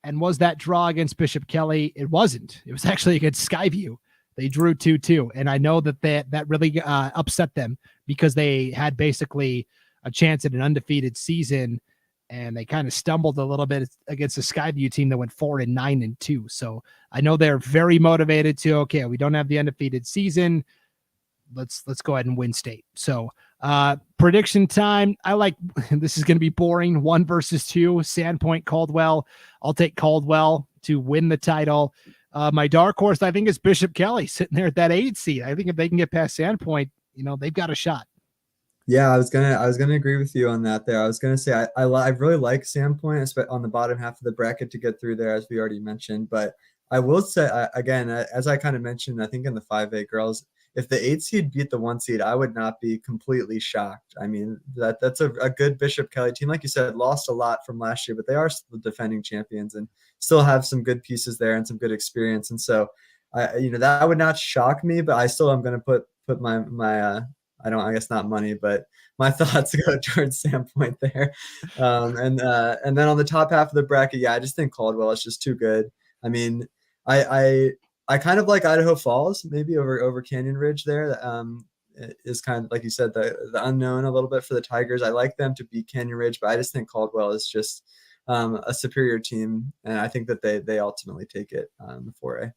And was that draw against Bishop Kelly? It wasn't. It was actually against Skyview. They drew 2-2. And I know that really upset them, because they had basically a chance at an undefeated season, and they kind of stumbled a little bit against the Skyview team that went 4-9-2. So I know they're very motivated to, okay, we don't have the undefeated season. Let's go ahead and win state. So prediction time. I like, this is going to be boring. 1 versus 2, Sandpoint, Caldwell. I'll take Caldwell to win the title. My dark horse, I think, is Bishop Kelly sitting there at that 8 seed. I think if they can get past Sandpoint, they've got a shot. Yeah, I was gonna agree with you on that there. I was gonna say I really like Sandpoint on the bottom half of the bracket to get through there, as we already mentioned. But I will say, again, as I kind of mentioned, I think in the 5A girls, if the 8 seed beat the 1 seed, I would not be completely shocked. I mean, that's a good Bishop Kelly team. Like you said, lost a lot from last year, but they are still the defending champions and still have some good pieces there and some good experience. And so, that would not shock me, but I still am going to put my I guess not money, but my thoughts go towards Sandpoint there. And then on the top half of the bracket, yeah, I just think Caldwell is just too good. I mean, I kind of like Idaho Falls maybe over Canyon Ridge there. Is kind of, like you said, the unknown a little bit for the Tigers. I like them to beat Canyon Ridge, but I just think Caldwell is just a superior team, and I think that they ultimately take it in the 4A.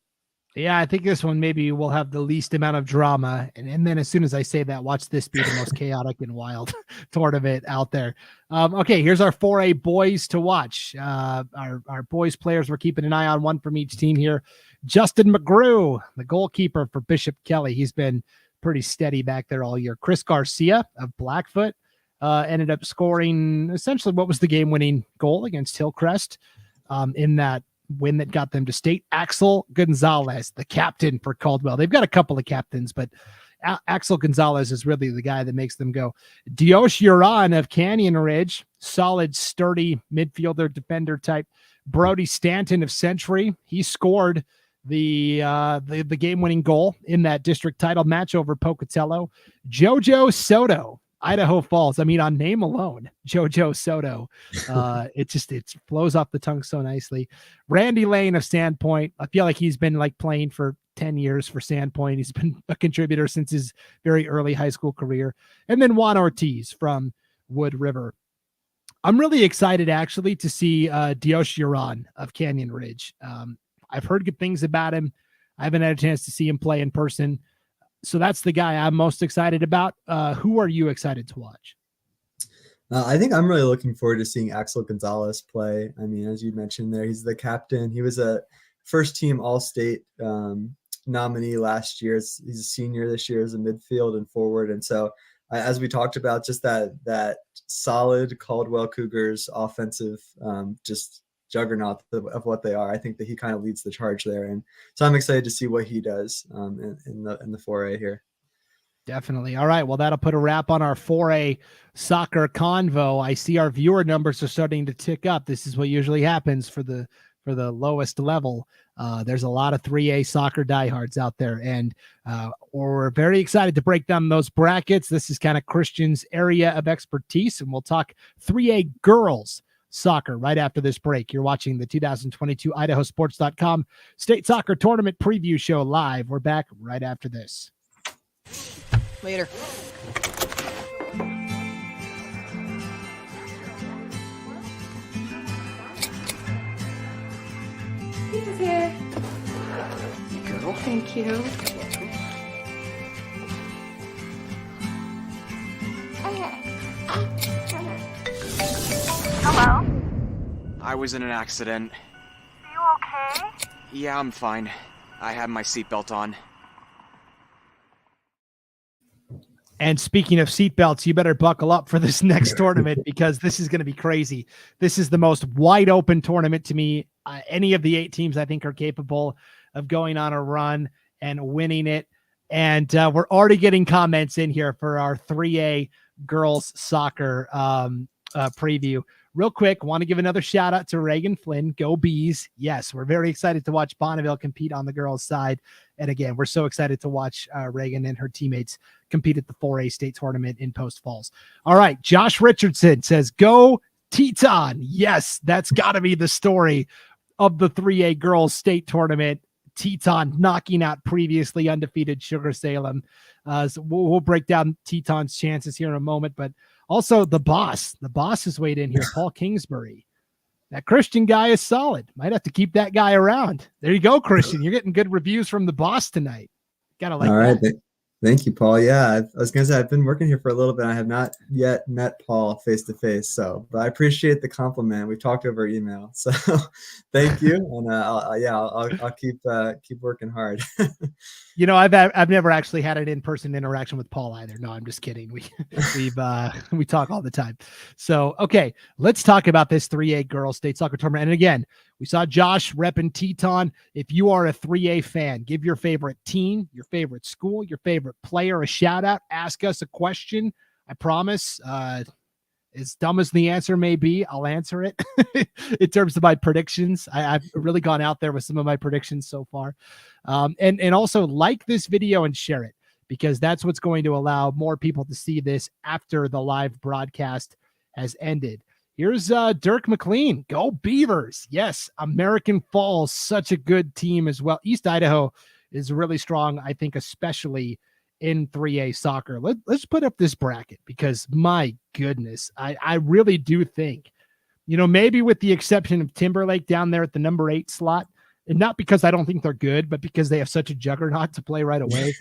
Yeah, I think this one maybe will have the least amount of drama. And then as soon as I say that, watch this be the most chaotic and wild tournament out there. Okay, here's our 4A boys to watch. Our boys players, we're keeping an eye on, one from each team here. Justin McGrew, the goalkeeper for Bishop Kelly. He's been pretty steady back there all year. Chris Garcia of Blackfoot ended up scoring essentially what was the game-winning goal against Hillcrest in that win that got them to state. Axel Gonzalez, the captain for Caldwell. They've got a couple of captains, but Axel Gonzalez is really the guy that makes them go. Dios Uran of Canyon Ridge, solid, sturdy midfielder, defender type. Brody Stanton of Century, he scored the game-winning goal in that district title match over Pocatello. Jojo Soto, Idaho Falls. I mean, on name alone, Jojo Soto. It flows off the tongue so nicely. Randy Lane of Sandpoint. I feel like he's been like playing for 10 years for Sandpoint. He's been a contributor since his very early high school career. And then Juan Ortiz from Wood River. I'm really excited actually to see Dios Uran of Canyon Ridge. I've heard good things about him. I haven't had a chance to see him play in person. So that's the guy I'm most excited about. Who are you excited to watch? I think I'm really looking forward to seeing Axel Gonzalez play. I mean, as you mentioned there, he's the captain. He was a first-team All-State nominee last year. He's a senior this year as a midfield and forward. And so, as we talked about, just that solid Caldwell Cougars offensive, just juggernaut of what they are. I think that he kind of leads the charge there, and so I'm excited to see what he does in the 4A here. Definitely. All right. Well, that'll put a wrap on our 4A soccer convo. I see our viewer numbers are starting to tick up. This is what usually happens for the lowest level. There's a lot of 3A soccer diehards out there, and we're very excited to break down those brackets. This is kind of Christian's area of expertise, and we'll talk 3A girls soccer right after this break. You're watching the 2022 IdahoSports.com State Soccer Tournament Preview Show live. We're back right after this. Later. Pizza's here. Girl. Thank you. Hello? I was in an accident. Are you okay? Yeah, I'm fine. I have my seatbelt on. And speaking of seatbelts, you better buckle up for this next tournament because this is going to be crazy. This is the most wide open tournament to me. Any of the 8 teams I think are capable of going on a run and winning it. And we're already getting comments in here for our 3A girls soccer preview. Real quick, want to give another shout out to Reagan Flynn. Go Bees. Yes, we're very excited to watch Bonneville compete on the girls' side. And again, we're so excited to watch Reagan and her teammates compete at the 4A state tournament in Post Falls. All right, Josh Richardson says, go Teton. Yes, that's got to be the story of the 3A girls state tournament. Teton knocking out previously undefeated Sugar Salem. So we'll break down Teton's chances here in a moment, but also the boss is weighed in here, Paul Kingsbury. That Christian guy is solid. Might have to keep that guy around. There you go, Christian. You're getting good reviews from the boss tonight. Gotta like All right. that. Thank you, Paul. Yeah, I was going to say, I've been working here for a little bit. I have not yet met Paul face to face. But I appreciate the compliment. We've talked over email. So thank you. And I'll keep working hard. You know, I've never actually had an in-person interaction with Paul either. No, I'm just kidding. We talk all the time. So, okay, let's talk about this 3A girls state soccer tournament. And again, we saw Josh repping Teton. If you are a 3A fan, give your favorite team, your favorite school, your favorite player a shout out. Ask us a question. I promise. As dumb as the answer may be, I'll answer it in terms of my predictions. I've really gone out there with some of my predictions so far. And also like this video and share it because that's what's going to allow more people to see this after the live broadcast has ended. Here's Dirk McLean. Go Beavers. Yes, American Falls, such a good team as well. East Idaho is really strong, I think, especially in 3A soccer. Let's put up this bracket because, my goodness, I really do think, maybe with the exception of Timberlake down there at the number 8 slot, and not because I don't think they're good, but because they have such a juggernaut to play right away.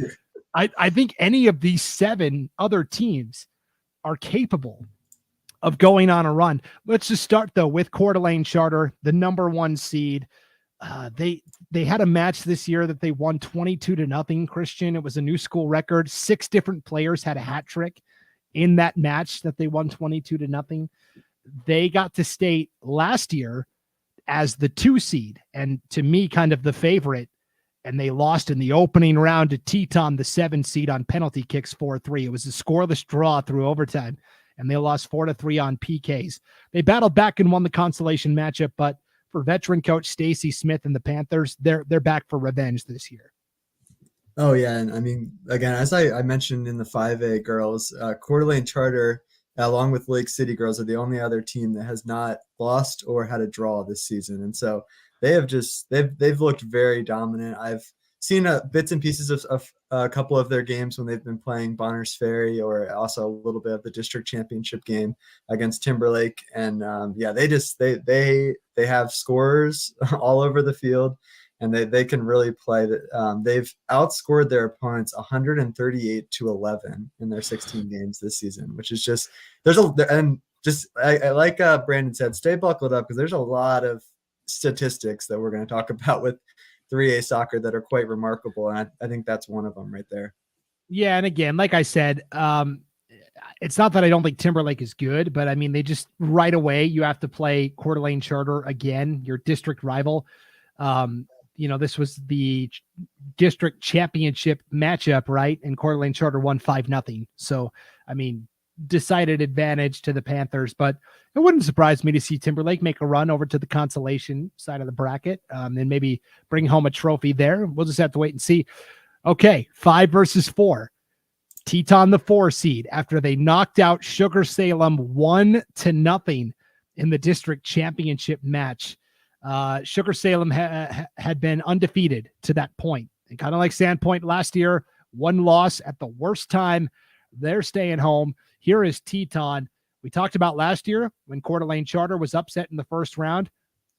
I think any of these 7 other teams are capable of going on a run. Let's just start though with Coeur d'Alene Charter, the number 1 seed. They had a match this year that they won 22-0, Christian. It was a new school record. 6 different players had a hat trick in that match that they won 22-0. They got to state last year as the 2 seed, and to me, kind of the favorite. And they lost in the opening round to Teton, the 7 seed, on penalty kicks 4-3. It was a scoreless draw through overtime, and they lost 4-3 on PKs. They battled back and won the consolation matchup, but for veteran coach Stacy Smith and the Panthers, they're back for revenge this year. Oh yeah, and I mean, again, as I mentioned in the 5A girls, Coeur d'Alene Charter, along with Lake City girls, are the only other team that has not lost or had a draw this season, and so they've looked very dominant. I've seen bits and pieces of a couple of their games when they've been playing Bonners Ferry, or also a little bit of the district championship game against Timberlake, and they have scorers all over the field. And they can really play. They've outscored their opponents 138-11 in their 16 games this season, which is just I like Brandon said, stay buckled up, because there's a lot of statistics that we're going to talk about with 3A soccer that are quite remarkable, and I think that's one of them right there. Yeah, and again, like I said, it's not that I don't think Timberlake is good, but I mean, they just right away you have to play Coeur d'Alene Charter again, your district rival. This was the district championship matchup, right? And Coeur d'Alene Charter won 5-0. So, I mean, decided advantage to the Panthers, but it wouldn't surprise me to see Timberlake make a run over to the consolation side of the bracket, and maybe bring home a trophy there. We'll just have to wait and see. Okay, 5 versus 4. Teton, the 4 seed, after they knocked out Sugar Salem 1-0 in the district championship match. Sugar Salem had been undefeated to that point, and kind of like Sandpoint last year, 1 loss at the worst time. They're staying home. Here is Teton. We talked about last year when Coeur d'Alene Charter was upset in the first round.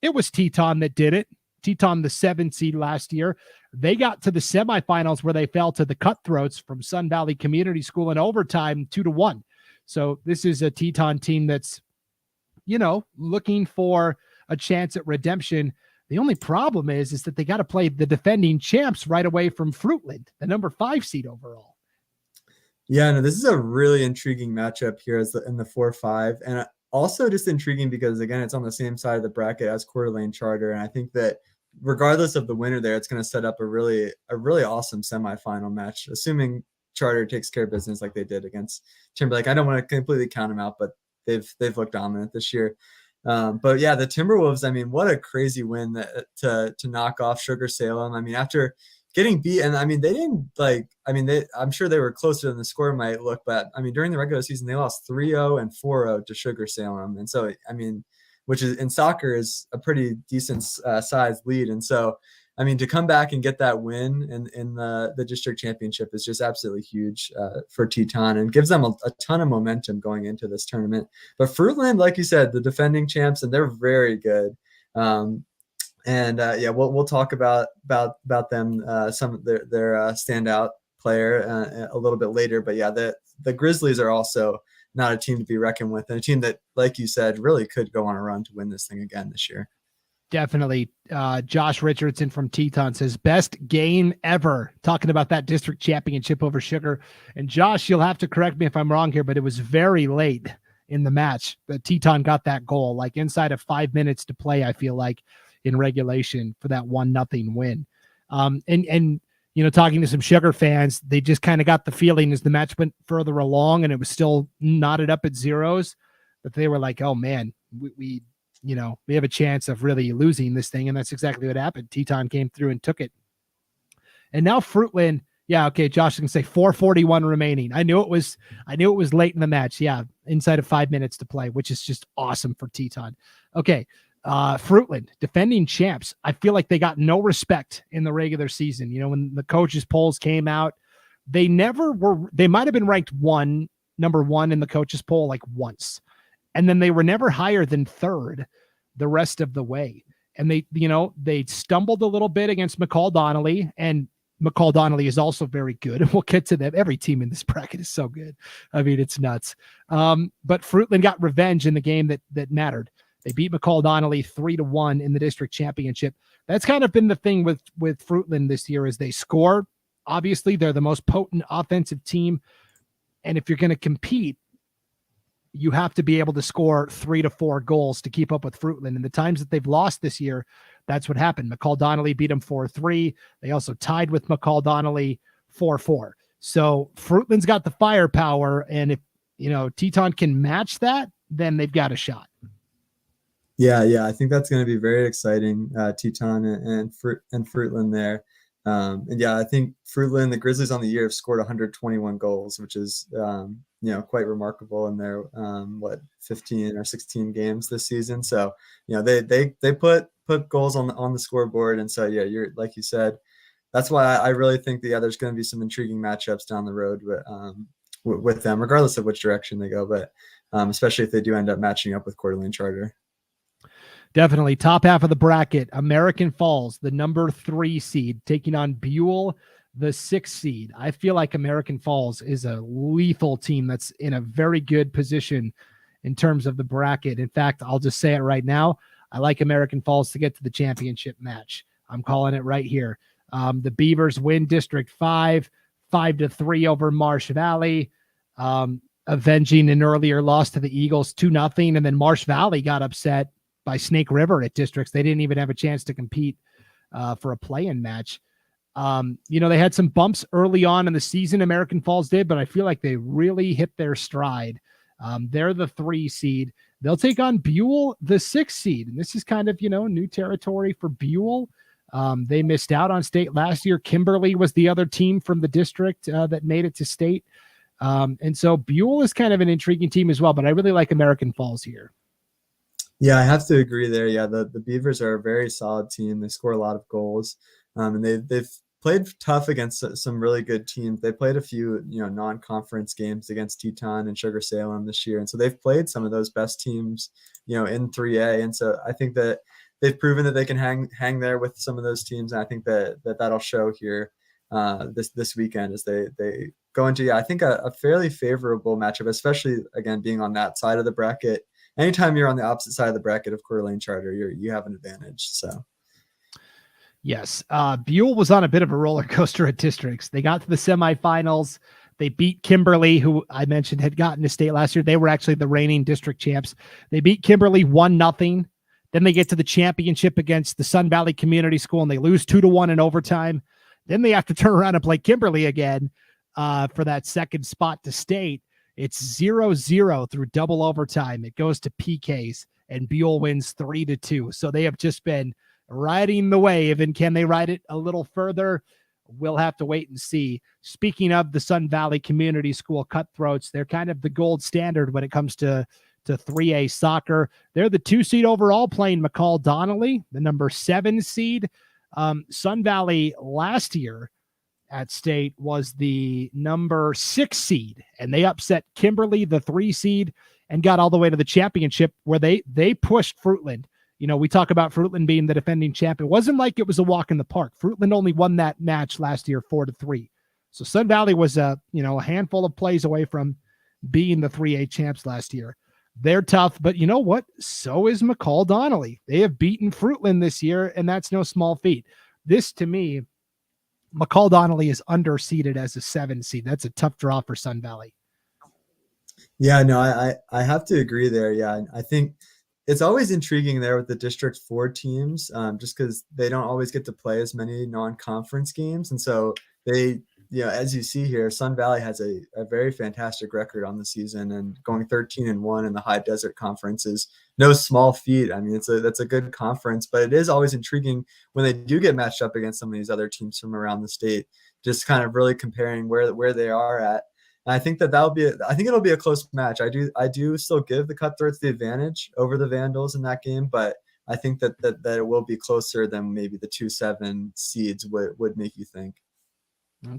It was Teton that did it. Teton, the 7 seed last year. They got to the semifinals where they fell to the Cutthroats from Sun Valley Community School in overtime 2-1. So this is a Teton team that's, looking for a chance at redemption. The only problem is that they got to play the defending champs right away from Fruitland, the number 5 seed overall. Yeah, no, this is a really intriguing matchup here in the 4-5, and also just intriguing because, again, it's on the same side of the bracket as Coeur d'Alene Charter, and I think that regardless of the winner there, it's going to set up a really awesome semifinal match, assuming Charter takes care of business like they did against Timberlake. I don't want to completely count them out, but they've looked dominant this year. But yeah, the Timberwolves, I mean, what a crazy win to knock off Sugar Salem. I mean, after getting beat, and I mean, they didn't I'm sure they were closer than the score might look, but I mean, during the regular season, they lost 3-0 and 4-0 to Sugar Salem. And so, I mean, which is in soccer is a pretty decent sized lead. And so, I mean, to come back and get that win in the district championship is just absolutely huge for Teton, and gives them a ton of momentum going into this tournament. But Fruitland, like you said, the defending champs, and they're very good. We'll talk about them, some of their standout player a little bit later. But yeah, the Grizzlies are also not a team to be reckoned with, and a team that, like you said, really could go on a run to win this thing again this year. Definitely. Josh Richardson from Teton says, best game ever, talking about that district championship over Sugar. And Josh, you'll have to correct me if I'm wrong here, but it was very late in the match that Teton got that goal, like inside of 5 minutes to play, I feel like, in regulation for that 1-0 win. Talking to some Sugar fans, they just kind of got the feeling as the match went further along and it was still knotted up at zeros, that they were like, oh man, we have a chance of really losing this thing. And that's exactly what happened. Teton came through and took it. And now Fruitland. Yeah. Okay. Josh can say 4:41 remaining. I knew it was late in the match. Yeah. Inside of 5 minutes to play, which is just awesome for Teton. Okay. Fruitland, defending champs. I feel like they got no respect in the regular season. When the coaches polls came out, they might've been ranked number 1 in the coaches poll like once. And then they were never higher than 3rd the rest of the way. And they stumbled a little bit against McCall Donnelly, and McCall Donnelly is also very good. And we'll get to them. Every team in this bracket is so good. I mean, it's nuts. But Fruitland got revenge in the game that mattered. They beat McCall Donnelly 3-1 in the district championship. That's kind of been the thing with Fruitland this year, is they score. Obviously, they're the most potent offensive team. And if you're going to compete, you have to be able to score 3 to 4 goals to keep up with Fruitland. And the times that they've lost this year, that's what happened. McCall Donnelly beat them 4-3. They also tied with McCall Donnelly 4-4. So Fruitland's got the firepower. And if, Teton can match that, then they've got a shot. Yeah. I think that's going to be very exciting. Teton and Fruitland there. And yeah, I think Fruitland, the Grizzlies on the year have scored 121 goals, which is, quite remarkable in their, 15 or 16 games this season. So, they put goals on the scoreboard. And so, yeah, you're, like you said, that's why I really think there's going to be some intriguing matchups down the road with them, regardless of which direction they go. But especially if they do end up matching up with Coeur d'Alene Charter. Definitely. Top half of the bracket, American Falls, the number 3 seed, taking on Buell, the 6th seed. I feel like American Falls is a lethal team that's in a very good position in terms of the bracket. In fact, I'll just say it right now. I like American Falls to get to the championship match. I'm calling it right here. The Beavers win District 5, 5-3 over Marsh Valley, avenging an earlier loss to the Eagles 2-0. And then Marsh Valley got upset by Snake River at districts. They didn't even have a chance to compete for a play-in match. They had some bumps early on in the season, American Falls did, but I feel like they really hit their stride. They're the 3 seed. They'll take on Buell, the 6 seed. And this is kind of, new territory for Buell. They missed out on state last year. Kimberly was the other team from the district that made it to state. And so Buell is kind of an intriguing team as well, but I really like American Falls here. Yeah, I have to agree there. Yeah, the Beavers are a very solid team. They score a lot of goals, and they've played tough against some really good teams. They played a few non-conference games against Teton and Sugar Salem this year, and so they've played some of those best teams in 3A. And so I think that they've proven that they can hang there with some of those teams, and I think that'll show here this weekend as they go into I think a fairly favorable matchup, especially again being on that side of the bracket. Anytime you're on the opposite side of the bracket of Coeur d'Alene Charter, you have an advantage. So, yes, Buell was on a bit of a roller coaster at districts. They got to the semifinals. They beat Kimberly, who I mentioned had gotten to state last year. They were actually the reigning district champs. They beat Kimberly 1-0. Then they get to the championship against the Sun Valley Community School, and they lose 2-1 in overtime. Then they have to turn around and play Kimberly again for that second spot to state. It's 0-0 through double overtime. It goes to PKs, and Buell wins 3-2. So they have just been riding the wave, and can they ride it a little further? We'll have to wait and see. Speaking of the Sun Valley Community School Cutthroats, they're kind of the gold standard when it comes to 3A soccer. They're the 2 seed overall, playing McCall Donnelly, the number 7 seed. Sun Valley last year at state was the number 6 seed, and they upset Kimberly, the 3 seed, and got all the way to the championship where they pushed Fruitland. We talk about Fruitland being the defending champion. It wasn't like it was a walk in the park. Fruitland only won that match last year 4-3. So Sun Valley was a handful of plays away from being the 3A champs last year. They're tough, but you know what? So is McCall Donnelly. They have beaten Fruitland this year, and that's no small feat. This, to me, McCall Donnelly is underseeded as a 7 seed. That's a tough draw for Sun Valley. Yeah, no, I have to agree there. Yeah, I think it's always intriguing there with the District 4 teams, just because they don't always get to play as many non-conference games. And so they, as you see here, Sun Valley has a very fantastic record on the season, and going 13-1 in the High Desert Conference is no small feat. I mean, that's a good conference, but it is always intriguing when they do get matched up against some of these other teams from around the state, just kind of really comparing where they are at. And I think I think it'll be a close match. I do still give the Cutthroats the advantage over the Vandals in that game, but I think that it will be closer than maybe the 2-7 seeds would make you think.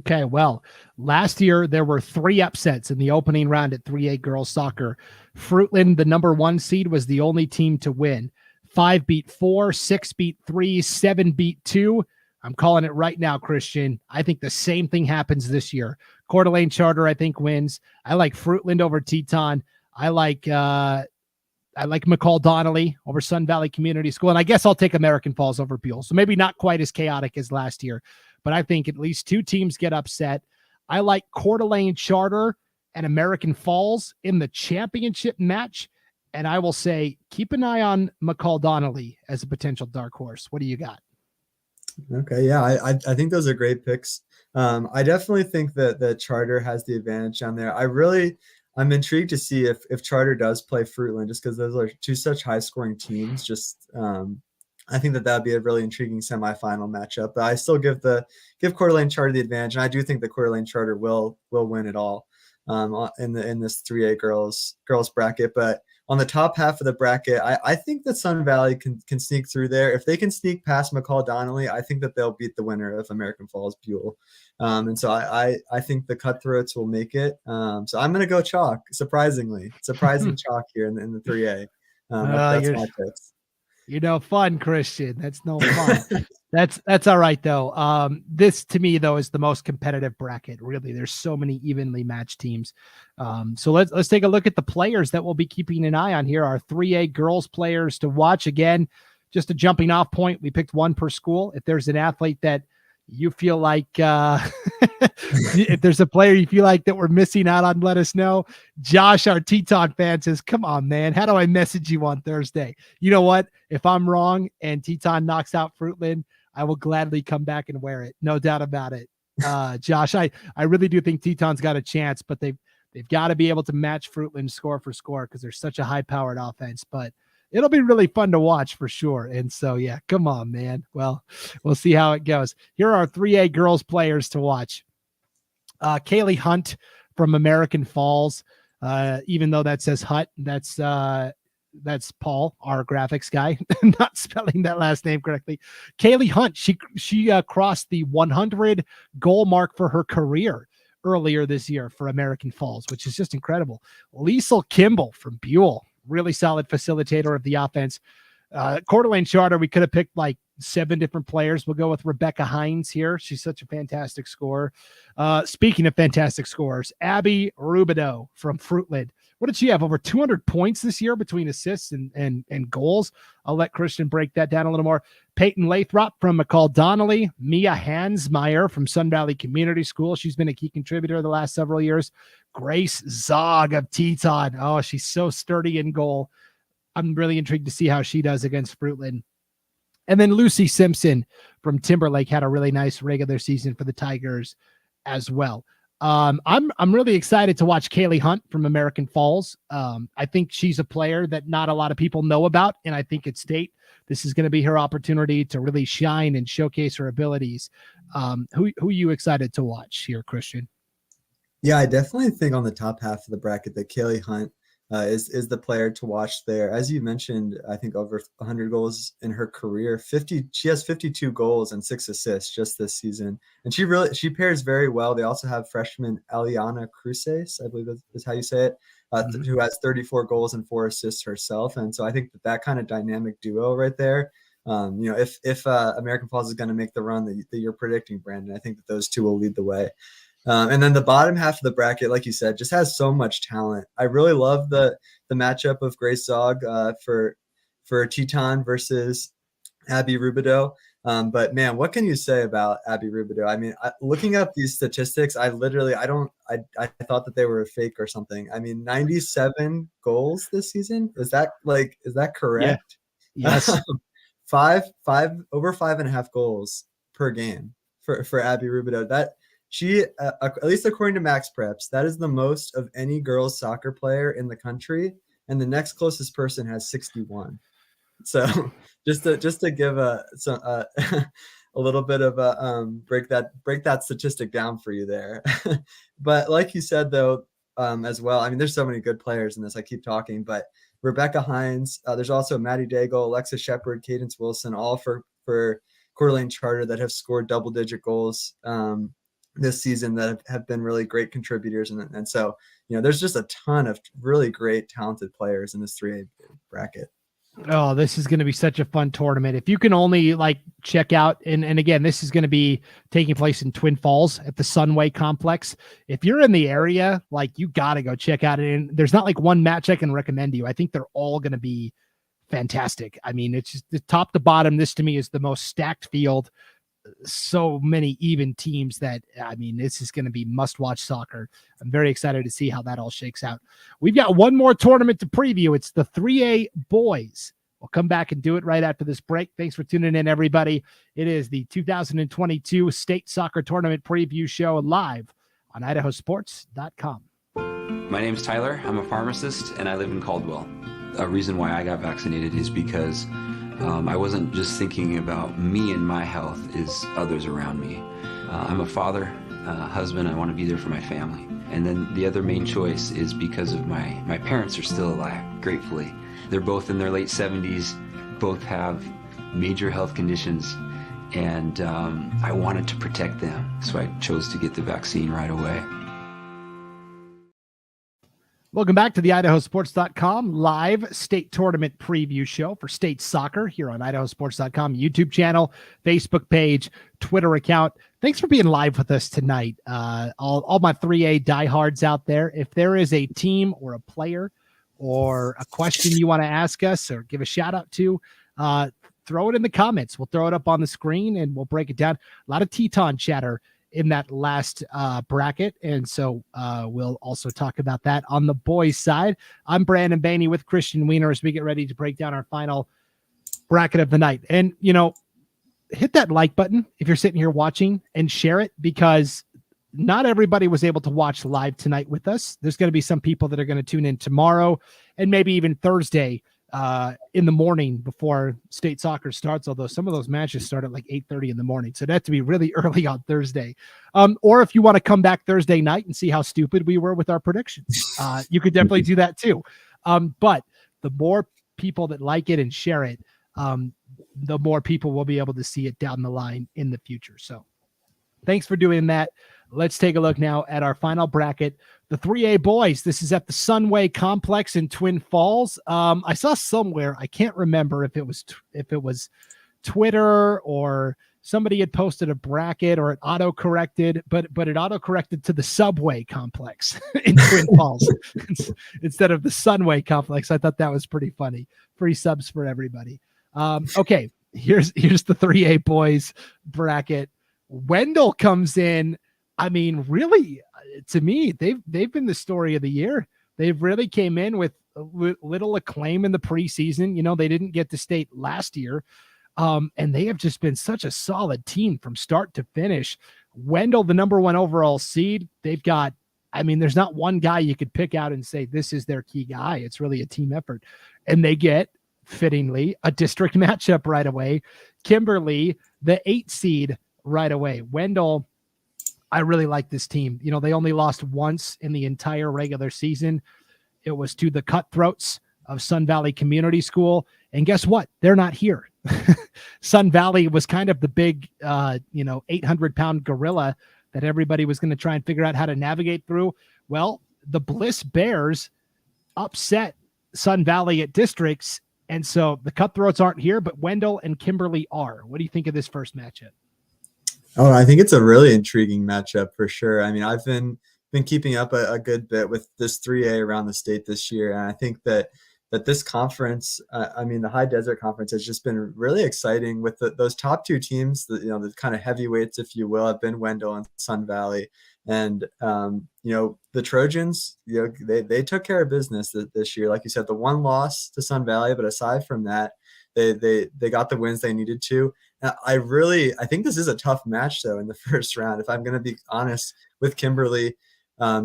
Okay, well, last year there were 3 upsets in the opening round at 3A girls soccer. Fruitland, the number 1 seed, was the only team to win. 5 beat 4, 6 beat 3, 7 beat 2. I'm calling it right now, Christian. I think the same thing happens this year. Coeur d'Alene Charter, I think, wins. I like Fruitland over Teton. I like McCall Donnelly over Sun Valley Community School. And I guess I'll take American Falls over Buell. So maybe not quite as chaotic as last year, but I think at least 2 teams get upset. I like Coeur d'Alene Charter and American Falls in the championship match. And I will say, keep an eye on McCall Donnelly as a potential dark horse. What do you got? Okay, yeah, I think those are great picks. I definitely think that the Charter has the advantage on there. I'm intrigued to see if Charter does play Fruitland, just because those are two such high scoring teams. I think that would be a really intriguing semifinal matchup. But I still give Coeur d'Alene Charter the advantage, and I do think the Coeur d'Alene Charter will win it all in this 3A girls bracket. But on the top half of the bracket, I think that Sun Valley can sneak through there. If they can sneak past McCall Donnelly, I think that they'll beat the winner of American Falls Buell. And so I think the Cutthroats will make it. So I'm going to go chalk, surprising chalk here in the 3A. That's my picks. Fun, Christian. That's no fun. That's all right though. This to me though is the most competitive bracket. Really, there's so many evenly matched teams. So let's take a look at the players that we'll be keeping an eye on here. Our 3A girls players to watch. Again, just a jumping off point. We picked one per school. If there's an athlete that you feel like if there's a player you feel like that we're missing out on, let us know. Josh, our Teton fan, says, come on, man. How do I message you on Thursday? You know what? If I'm wrong and Teton knocks out Fruitland, I will gladly come back and wear it. No doubt about it. Josh, I really do think Teton's got a chance, but they've got to be able to match Fruitland score for score because they're such a high-powered offense. But it'll be really fun to watch for sure. And so, yeah, come on, man. Well, we'll see how it goes. Here are our 3A girls players to watch. Kaylee Hunt from American Falls. Even though that says Hutt, that's Paul, our graphics guy, not spelling that last name correctly. Kaylee Hunt, she crossed the 100 goal mark for her career earlier this year for American Falls, which is just incredible. Liesl Kimball from Buell, really solid facilitator of the offense. Coeur d'Alene Charter, we could have picked like 7 different players. We'll go with Rebecca Hines here. She's such a fantastic scorer. Speaking of fantastic scorers, Abby Rubidoux from Fruitland. What did she have? Over 200 points this year between assists and goals. I'll let Christian break that down a little more. Peyton Lathrop from McCall Donnelly. Mia Hansmeyer from Sun Valley Community School. She's been a key contributor the last several years. Grace Zog of Teton. Oh, she's so sturdy in goal. I'm really intrigued to see how she does against Fruitland. And then Lucy Simpson from Timberlake had a really nice regular season for the Tigers as well. I'm really excited to watch Kaylee Hunt from American Falls. I think she's a player that not a lot of people know about, and I think at state, this is going to be her opportunity to really shine and showcase her abilities. Who are you excited to watch here, Christian? Yeah, I definitely think on the top half of the bracket that Kaylee Hunt is the player to watch there. As you mentioned, I think over 100 goals in her career. She has 52 goals and 6 assists just this season, and she pairs very well. They also have freshman Eliana Cruces, I believe is how you say it, who has 34 goals and 4 assists herself. And so I think that kind of dynamic duo right there. If American Falls is going to make the run that you're predicting, Brandon, I think that those two will lead the way. And then the bottom half of the bracket, like you said, just has so much talent. I really love the matchup of Grace Zog for Teton versus Abby Rubidoux. But man, what can you say about Abby Rubidoux? I mean, looking up these statistics, I thought that they were a fake or something. I mean, 97 goals this season. Is that correct? Yeah. Yes. Over 5.5 goals per game for Abby Rubidoux. That she, at least according to Max Preps, that is the most of any girls soccer player in the country, and the next closest person has 61. So just to give a little bit of a break that statistic down for you there. But like you said though, as well, I mean, there's so many good players in this. I keep talking, but Rebecca Hines, there's also Maddie Daigle, Alexa Shepard, Cadence Wilson, all for Coeur d'Alene Charter that have scored double-digit goals this season that have been really great contributors. And so, there's just a ton of really great, talented players in this 3A bracket. Oh, this is going to be such a fun tournament. If you can only check out, and again, this is going to be taking place in Twin Falls at the Sunway Complex. If you're in the area, you got to go check out it. And there's not one match I can recommend to you. I think they're all going to be fantastic. I mean, it's just the top to bottom. This to me is the most stacked field. so many even teams that, I mean, this is going to be must-watch soccer. I'm very excited to see how that all shakes out. We've got one more tournament to preview. It's the 3A boys. We'll come back and do it right after this break. Thanks for tuning in, everybody. It is the 2022 State Soccer Tournament Preview Show live on IdahoSports.com. My name's Tyler. I'm a pharmacist, and I live in Caldwell. A reason why I got vaccinated is because I wasn't just thinking about me and my health, is others around me. I'm a father, husband. I want to be there for my family. And then the other main choice is because of my parents are still alive, gratefully. They're both in their late 70s, both have major health conditions, and I wanted to protect them, so I chose to get the vaccine right away. Welcome back to the IdahoSports.com live state tournament preview show for state soccer here on IdahoSports.com YouTube channel, Facebook page, Twitter account. Thanks for being live with us tonight. All my 3A diehards out there, if there is a team or a player or a question you want to ask us or give a shout out to, throw it in the comments. We'll throw it up on the screen and we'll break it down. A lot of Teton chatter in that last bracket, and so we'll also talk about that on the boys side. I'm Brandon Baney with Christian Weaner as we get ready to break down our final bracket of the night. And hit that like button if you're sitting here watching, and share it, because not everybody was able to watch live tonight with us. There's going to be some people that are going to tune in tomorrow and maybe even Thursday in the morning before state soccer starts, although some of those matches start at like 8:30 in the morning, so that to be really early on Thursday. Or if you want to come back Thursday night and see how stupid we were with our predictions, you could definitely do that too. But the more people that like it and share it, the more people will be able to see it down the line in the future. So thanks for doing that. Let's take a look now at our final bracket. The 3A boys. This is at the Sunway Complex in Twin Falls. I saw somewhere, I can't remember if it was Twitter or somebody had posted a bracket or it auto-corrected, but it auto-corrected to the Subway Complex in Twin Falls instead of the Sunway Complex. I thought that was pretty funny. Free subs for everybody. Okay, here's the 3A boys bracket. Wendell comes in. I mean, really, to me, they've been the story of the year. They've really came in with little acclaim in the preseason. They didn't get to state last year, and they have just been such a solid team from start to finish. Wendell, the number 1 overall seed, they've got, I mean, there's not one guy you could pick out and say this is their key guy. It's really a team effort. And they get, fittingly, a district matchup right away. Kimberly, the 8 seed, right away. Wendell, I really like this team. They only lost once in the entire regular season. It was to the Cutthroats of Sun Valley Community School. And guess what? They're not here. Sun Valley was kind of the big, 800-pound gorilla that everybody was going to try and figure out how to navigate through. Well, the Bliss Bears upset Sun Valley at districts. And so the Cutthroats aren't here, but Wendell and Kimberly are. What do you think of this first matchup? Oh, I think it's a really intriguing matchup for sure. I mean, I've been keeping up a good bit with this 3A around the state this year, and I think that this conference, the High Desert Conference, has just been really exciting with those top 2 teams. The kind of heavyweights, if you will, have been Wendell and Sun Valley, and the Trojans. They took care of business this year. Like you said, the one loss to Sun Valley, but aside from that, they got the wins they needed to. I think this is a tough match, though, in the first round. If I'm going to be honest with Kimberly,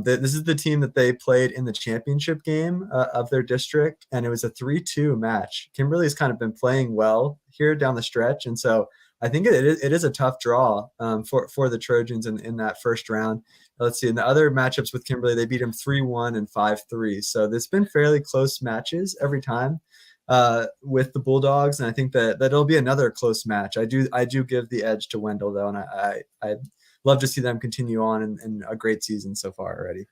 this is the team that they played in the championship game of their district, and it was a 3-2 match. Kimberly's kind of been playing well here down the stretch, and so I think it is a tough draw for the Trojans in that first round. Let's see. In the other matchups with Kimberly, they beat them 3-1 and 5-3. So there's been fairly close matches every time with the Bulldogs, and I think that it'll be another close match. I do give the edge to Wendell, though, and I love to see them continue on in a great season so far already.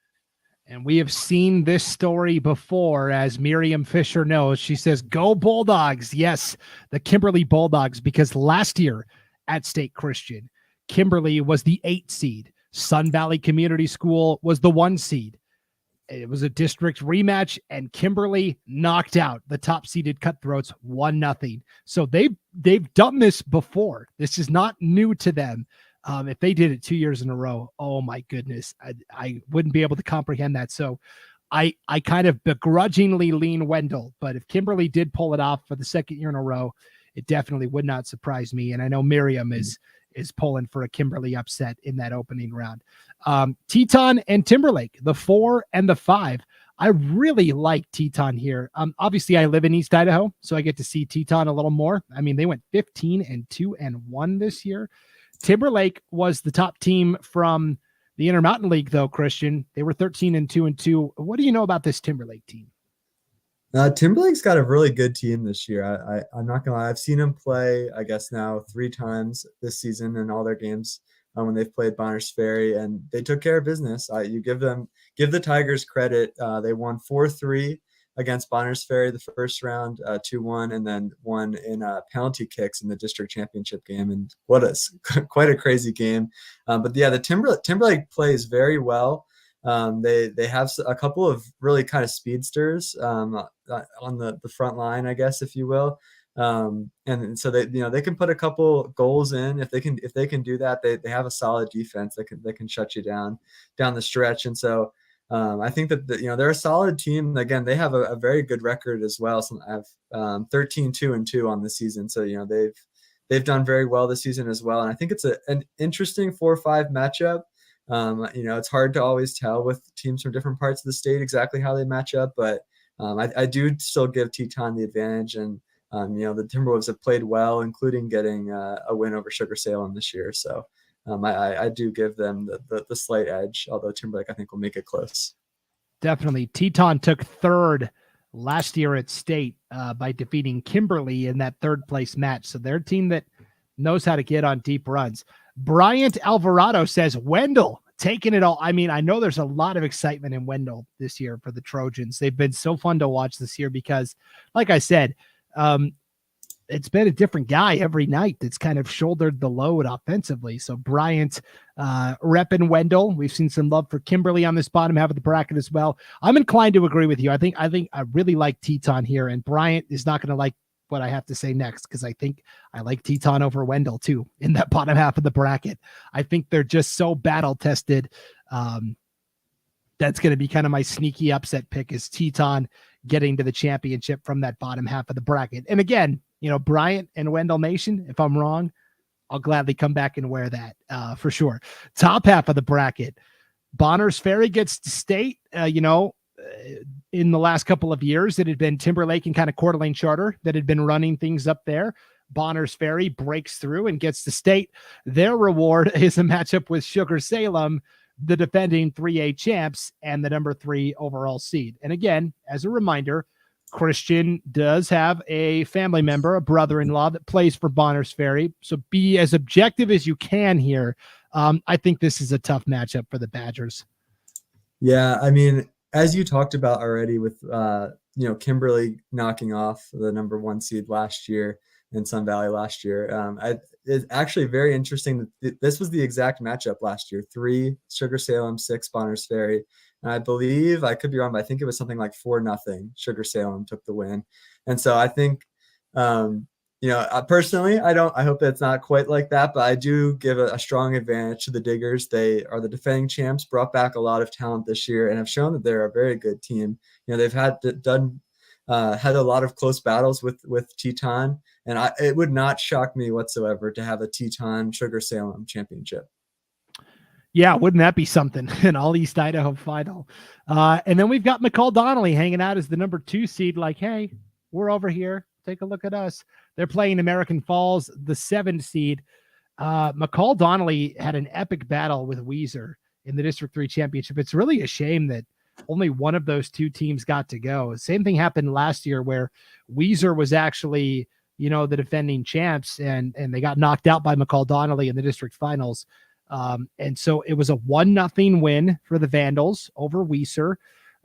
And we have seen this story before, as Miriam Fisher knows. She says, go Bulldogs. Yes, the Kimberly Bulldogs, because last year at State Christian, Kimberly was the 8 seed. Sun Valley Community School was the 1 seed. It was a district rematch, and Kimberly knocked out the top seeded Cutthroats 1-0. So they've done this before. This is not new to them. If they did it 2 years in a row, oh my goodness, I wouldn't be able to comprehend that. So I kind of begrudgingly lean Wendell, but if Kimberly did pull it off for the second year in a row, it definitely would not surprise me. And I know Miriam is pulling for a Kimberly upset in that opening round. Teton and Timberlake, the 4 and the 5. I really like Teton here. Obviously I live in East Idaho, so I get to see Teton a little more. I mean, they went 15-2-1 this year. Timberlake was the top team from the Intermountain League, though, Christian. They were 13-2-2. What do you know about this Timberlake team? Timberlake's got a really good team this year. I'm not gonna lie. I've seen them play, I guess now 3 times this season in all their games when they've played Bonners Ferry, and they took care of business. You give the Tigers credit. They won 4-3 against Bonners Ferry the first round, 2-1, and then won in penalty kicks in the district championship game. And quite a crazy game. But yeah, the Timberlake plays very well. They have a couple of really kind of speedsters on the front line, I guess, if you will. And so they can put a couple goals in. If they can do that, they have a solid defense that can shut you down the stretch. And so I think that they're a solid team. Again, they have a very good record as well. So I have 13-2-2 on the season. So they've done very well this season as well. And I think it's an interesting 4-5 matchup. It's hard to always tell with teams from different parts of the state exactly how they match up, but I do still give Teton the advantage. And the Timberwolves have played well, including getting a win over Sugar Salem this year. So I do give them the slight edge, although Timberlake I think will make it close. Definitely. Teton took third last year at state by defeating Kimberly in that third place match. So they're a team that knows how to get on deep runs. Bryant Alvarado says Wendell taking it all. I mean, I know there's a lot of excitement in Wendell this year for the Trojans. They've been so fun to watch this year because, like I said, it's been a different guy every night that's kind of shouldered the load offensively. So Bryant repping Wendell. We've seen some love for Kimberly on this bottom half of the bracket as well. I'm inclined to agree with you. I think I really like Teton here, and Bryant is not going to like what I have to say next, because I think I like Teton over Wendell too in that bottom half of the bracket. I think they're just so battle tested. That's going to be kind of my sneaky upset pick, is Teton getting to the championship from that bottom half of the bracket. And again, Bryant and Wendell Nation, if I'm wrong, I'll gladly come back and wear that for sure. Top half of the bracket, Bonners Ferry gets to state, in the last couple of years, it had been Timberlake and kind of Coeur d'Alene Charter that had been running things up there. Bonners Ferry breaks through and gets to state. Their reward is a matchup with Sugar Salem, the defending 3A champs and the number 3 overall seed. And again, as a reminder, Christian does have a family member, a brother-in-law that plays for Bonners Ferry. So be as objective as you can here. I think this is a tough matchup for the Badgers. Yeah, I mean, as you talked about already with, Kimberly knocking off the number 1 seed last year in Sun Valley last year. It's actually very interesting that this was the exact matchup last year: 3 Sugar Salem, 6 Bonners Ferry. And I believe, I could be wrong, but I think it was something like 4-0. Sugar Salem took the win. And so I think, personally, I hope it's not quite like that, but I do give a strong advantage to the Diggers. They are the defending champs, brought back a lot of talent this year, and have shown that they're a very good team. They've had a lot of close battles with Teton, and it would not shock me whatsoever to have a Teton Sugar Salem championship. Yeah, wouldn't that be something? An all East Idaho final. And then we've got McCall Donnelly hanging out as the number 2 seed, like, hey, we're over here. Take a look at us. They're playing American Falls, the 7th seed. McCall Donnelly had an epic battle with Weezer in the District 3 championship. It's really a shame that only one of those 2 teams got to go. Same thing happened last year where Weezer was actually, the defending champs, and they got knocked out by McCall Donnelly in the district finals. And so it was a 1-0 win for the Vandals over Weezer.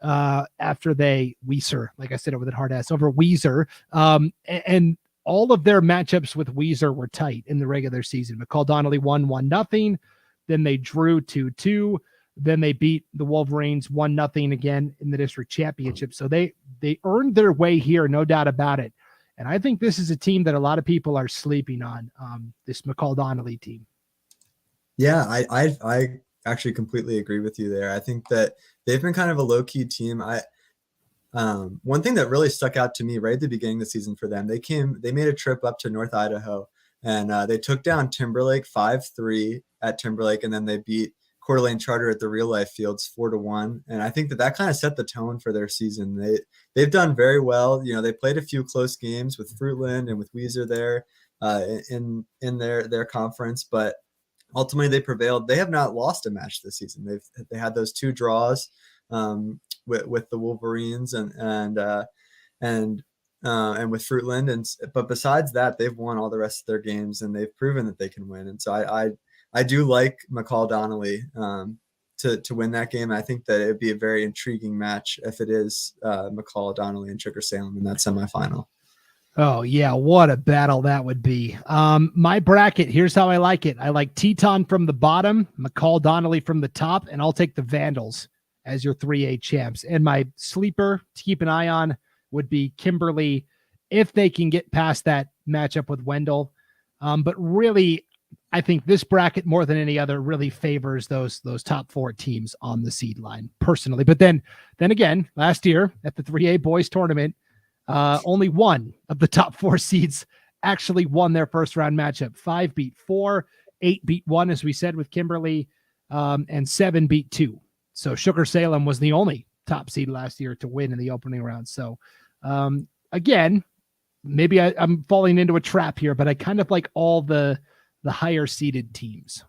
After Weezer, like I said, over that hard ass, over Weezer. And all of their matchups with Weezer were tight in the regular season. McCall Donnelly won 1-0. Then they drew 2-2. Then they beat the Wolverines 1-0 again in the district championship. So they earned their way here, no doubt about it. And I think this is a team that a lot of people are sleeping on, this McCall Donnelly team. Yeah, I actually completely agree with you there. I think that they've been kind of a low-key team. One thing that really stuck out to me right at the beginning of the season for them, they made a trip up to North Idaho, and they took down Timberlake 5-3 at Timberlake, and then they beat Coeur d'Alene Charter at the real life fields 4-1. And I think that kind of set the tone for their season. They've done very well. You know, they played a few close games with Fruitland and with Weiser there in their conference, but ultimately they prevailed. They have not lost a match this season. They had those 2 draws with the Wolverines and with Fruitland, but besides that, they've won all the rest of their games, and they've proven that they can win. And so I do like McCall Donnelly to win that game. I think that it would be a very intriguing match if it is McCall Donnelly and Sugar Salem in that semifinal. Oh yeah, what a battle that would be. My bracket, here's how I like it. I like Teton from the bottom, McCall Donnelly from the top, and I'll take the Vandals as your 3A champs. And my sleeper to keep an eye on would be Kimberly, if they can get past that matchup with Wendell. But really, I think this bracket more than any other really favors those top 4 teams on the seed line personally. But then again, last year at the 3A boys tournament, only one of the top 4 seeds actually won their first round matchup. 5 beat 4, 8 beat 1, as we said with Kimberly, and 7 beat 2. So Sugar Salem was the only top seed last year to win in the opening round. So again, maybe I'm falling into a trap here, but I kind of like all the higher seeded teams.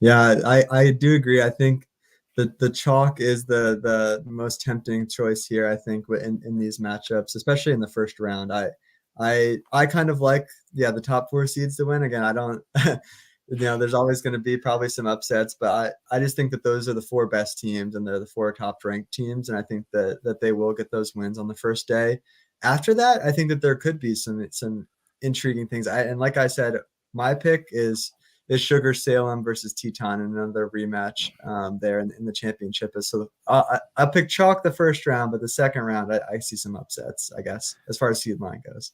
Yeah, I do agree. I think the chalk is the most tempting choice here, I think, in these matchups, especially in the first round. I kind of like, the top 4 seeds to win. Again, I don't, there's always going to be probably some upsets, but I just think that those are the 4 best teams, and they're the 4 top ranked teams. And I think that they will get those wins on the first day. After that, I think that there could be some intriguing things. And like I said, my pick is Sugar Salem versus Teton in another rematch there in the championship. So I pick chalk the first round, but the second round, I see some upsets, I guess, as far as seed line goes.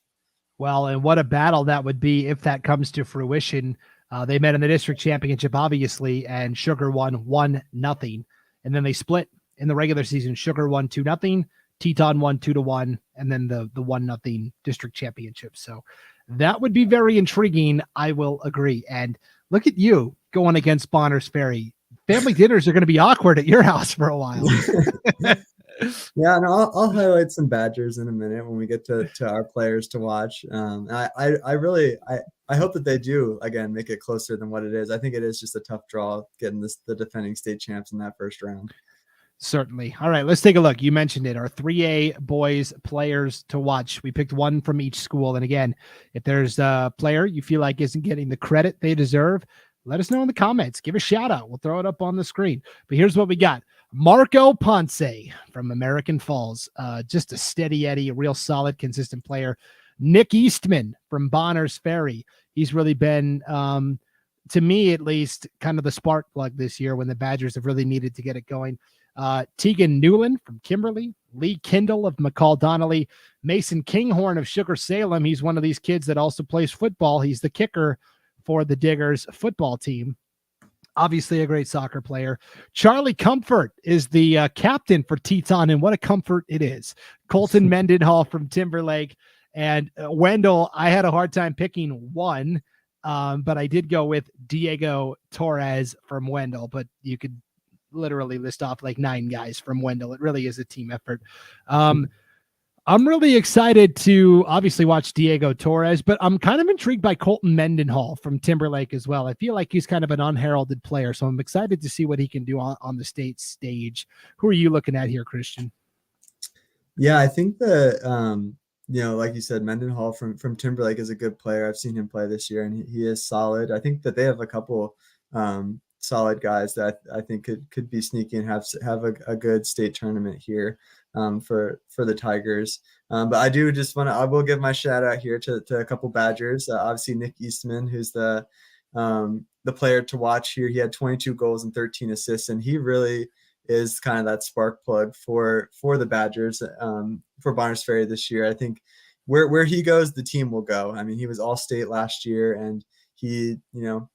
Well, and what a battle that would be if that comes to fruition. They met in the district championship, obviously, and Sugar won 1-0. And then they split in the regular season. Sugar won 2-0. Teton won 2-1, and then the 1-0 district championship. So that would be very intriguing. I will agree. And look at you going against Bonners Ferry. Family dinners are going to be awkward at your house for a while. Yeah, and I'll highlight some Badgers in a minute when we get to our players to watch. I really hope that they do again make it closer than what it is. I think it is just a tough draw getting the defending state champs in that first round. Certainly. All right, let's take a look. You mentioned it. Our 3A boys players to watch. We picked one from each school. And again, if there's a player you feel like isn't getting the credit they deserve, let us know in the comments. Give a shout out. We'll throw it up on the screen. But here's what we got. Marco Ponce from American Falls. Just a steady Eddie, a real solid, consistent player. Nick Eastman from Bonners Ferry. He's really been, to me at least, kind of the spark plug this year when the Badgers have really needed to get it going. Tegan Newland from Kimberly, Lee Kindle of McCall Donnelly, Mason Kinghorn of Sugar Salem. He's one of these kids that also plays football. He's the kicker for the Diggers football team. Obviously a great soccer player. Charlie Comfort is the captain for Teton, and what a comfort it is. Colton Mendenhall from Timberlake. And Wendell, I had a hard time picking one, but I did go with Diego Torres from Wendell, but you could literally list off like 9 guys from Wendell. It really is a team effort. I'm really excited to obviously watch Diego Torres, but I'm kind of intrigued by Colton Mendenhall from Timberlake as well. I feel like he's kind of an unheralded player, so I'm excited to see what he can do on the state stage. Who are you looking at here, Christian? Yeah, I think that, like you said, Mendenhall from Timberlake is a good player. I've seen him play this year, and he is solid. I think that they have a couple solid guys that I think could be sneaky and have a good state tournament here for the Tigers. But I do just I will give my shout out here to a couple Badgers. Obviously Nick Eastman, who's the the player to watch here. He had 22 goals and 13 assists, and he really is kind of that spark plug for the Badgers, for Bonners Ferry this year. I think where he goes, the team will go. I mean, he was all-state last year, and he,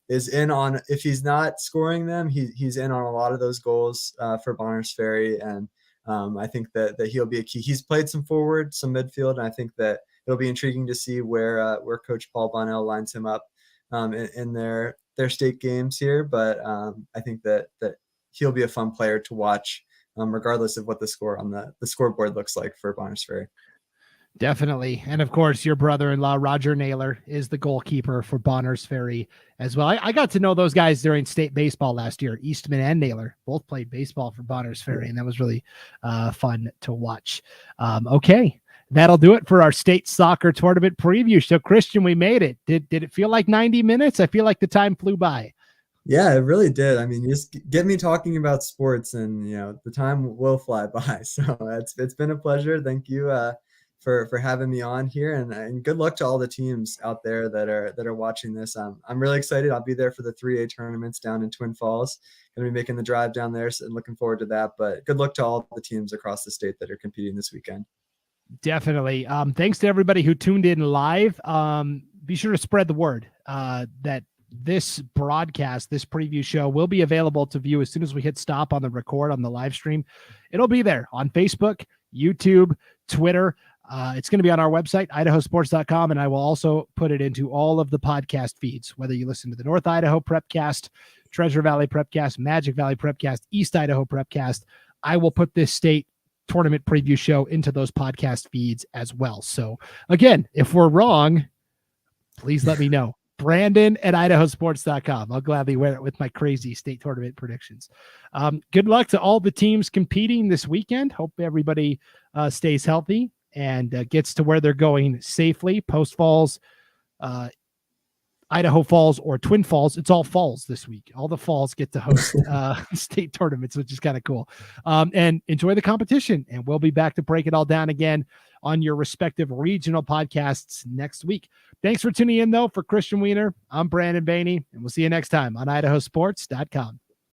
is in on, if he's not scoring them, he's in on a lot of those goals for Bonners Ferry. And I think that he'll be a key. He's played some forward, some midfield, and I think that it'll be intriguing to see where Coach Paul Bonnell lines him up in their state games here. But I think that he'll be a fun player to watch, regardless of what the score on the scoreboard looks like for Bonners Ferry. Definitely. And of course, your brother-in-law, Roger Naylor, is the goalkeeper for Bonners Ferry as well. I got to know those guys during state baseball last year. Eastman and Naylor both played baseball for Bonners Ferry, and that was really fun to watch. Okay. That'll do it for our state soccer tournament preview. So, Christian, we made it. Did it feel like 90 minutes? I feel like the time flew by. Yeah, it really did. I mean, you just get me talking about sports, and the time will fly by. So it's been a pleasure. Thank you for having me on here, and good luck to all the teams out there that are watching this. I'm really excited. I'll be there for the 3A tournaments down in Twin Falls. Gonna be making the drive down there, and looking forward to that. But good luck to all the teams across the state that are competing this weekend. Definitely. Thanks to everybody who tuned in live. Be sure to spread the word that this broadcast, this preview show, will be available to view as soon as we hit stop on the record on the live stream. It'll be there on Facebook, YouTube, Twitter. It's going to be on our website, IdahoSports.com, and I will also put it into all of the podcast feeds, whether you listen to the North Idaho Prepcast, Treasure Valley Prepcast, Magic Valley Prepcast, East Idaho Prepcast. I will put this state tournament preview show into those podcast feeds as well. So again, if we're wrong, please let me know. Brandon at IdahoSports.com. I'll gladly wear it with my crazy state tournament predictions. Good luck to all the teams competing this weekend. Hope everybody stays healthy and gets to where they're going safely. Post Falls, Idaho Falls, or Twin Falls. It's all falls this week. All the falls get to host state tournaments, which is kind of cool. And enjoy the competition. And we'll be back to break it all down again on your respective regional podcasts next week. Thanks for tuning in, though. For Christian Weaner, I'm Brandon Baney, and we'll see you next time on IdahoSports.com.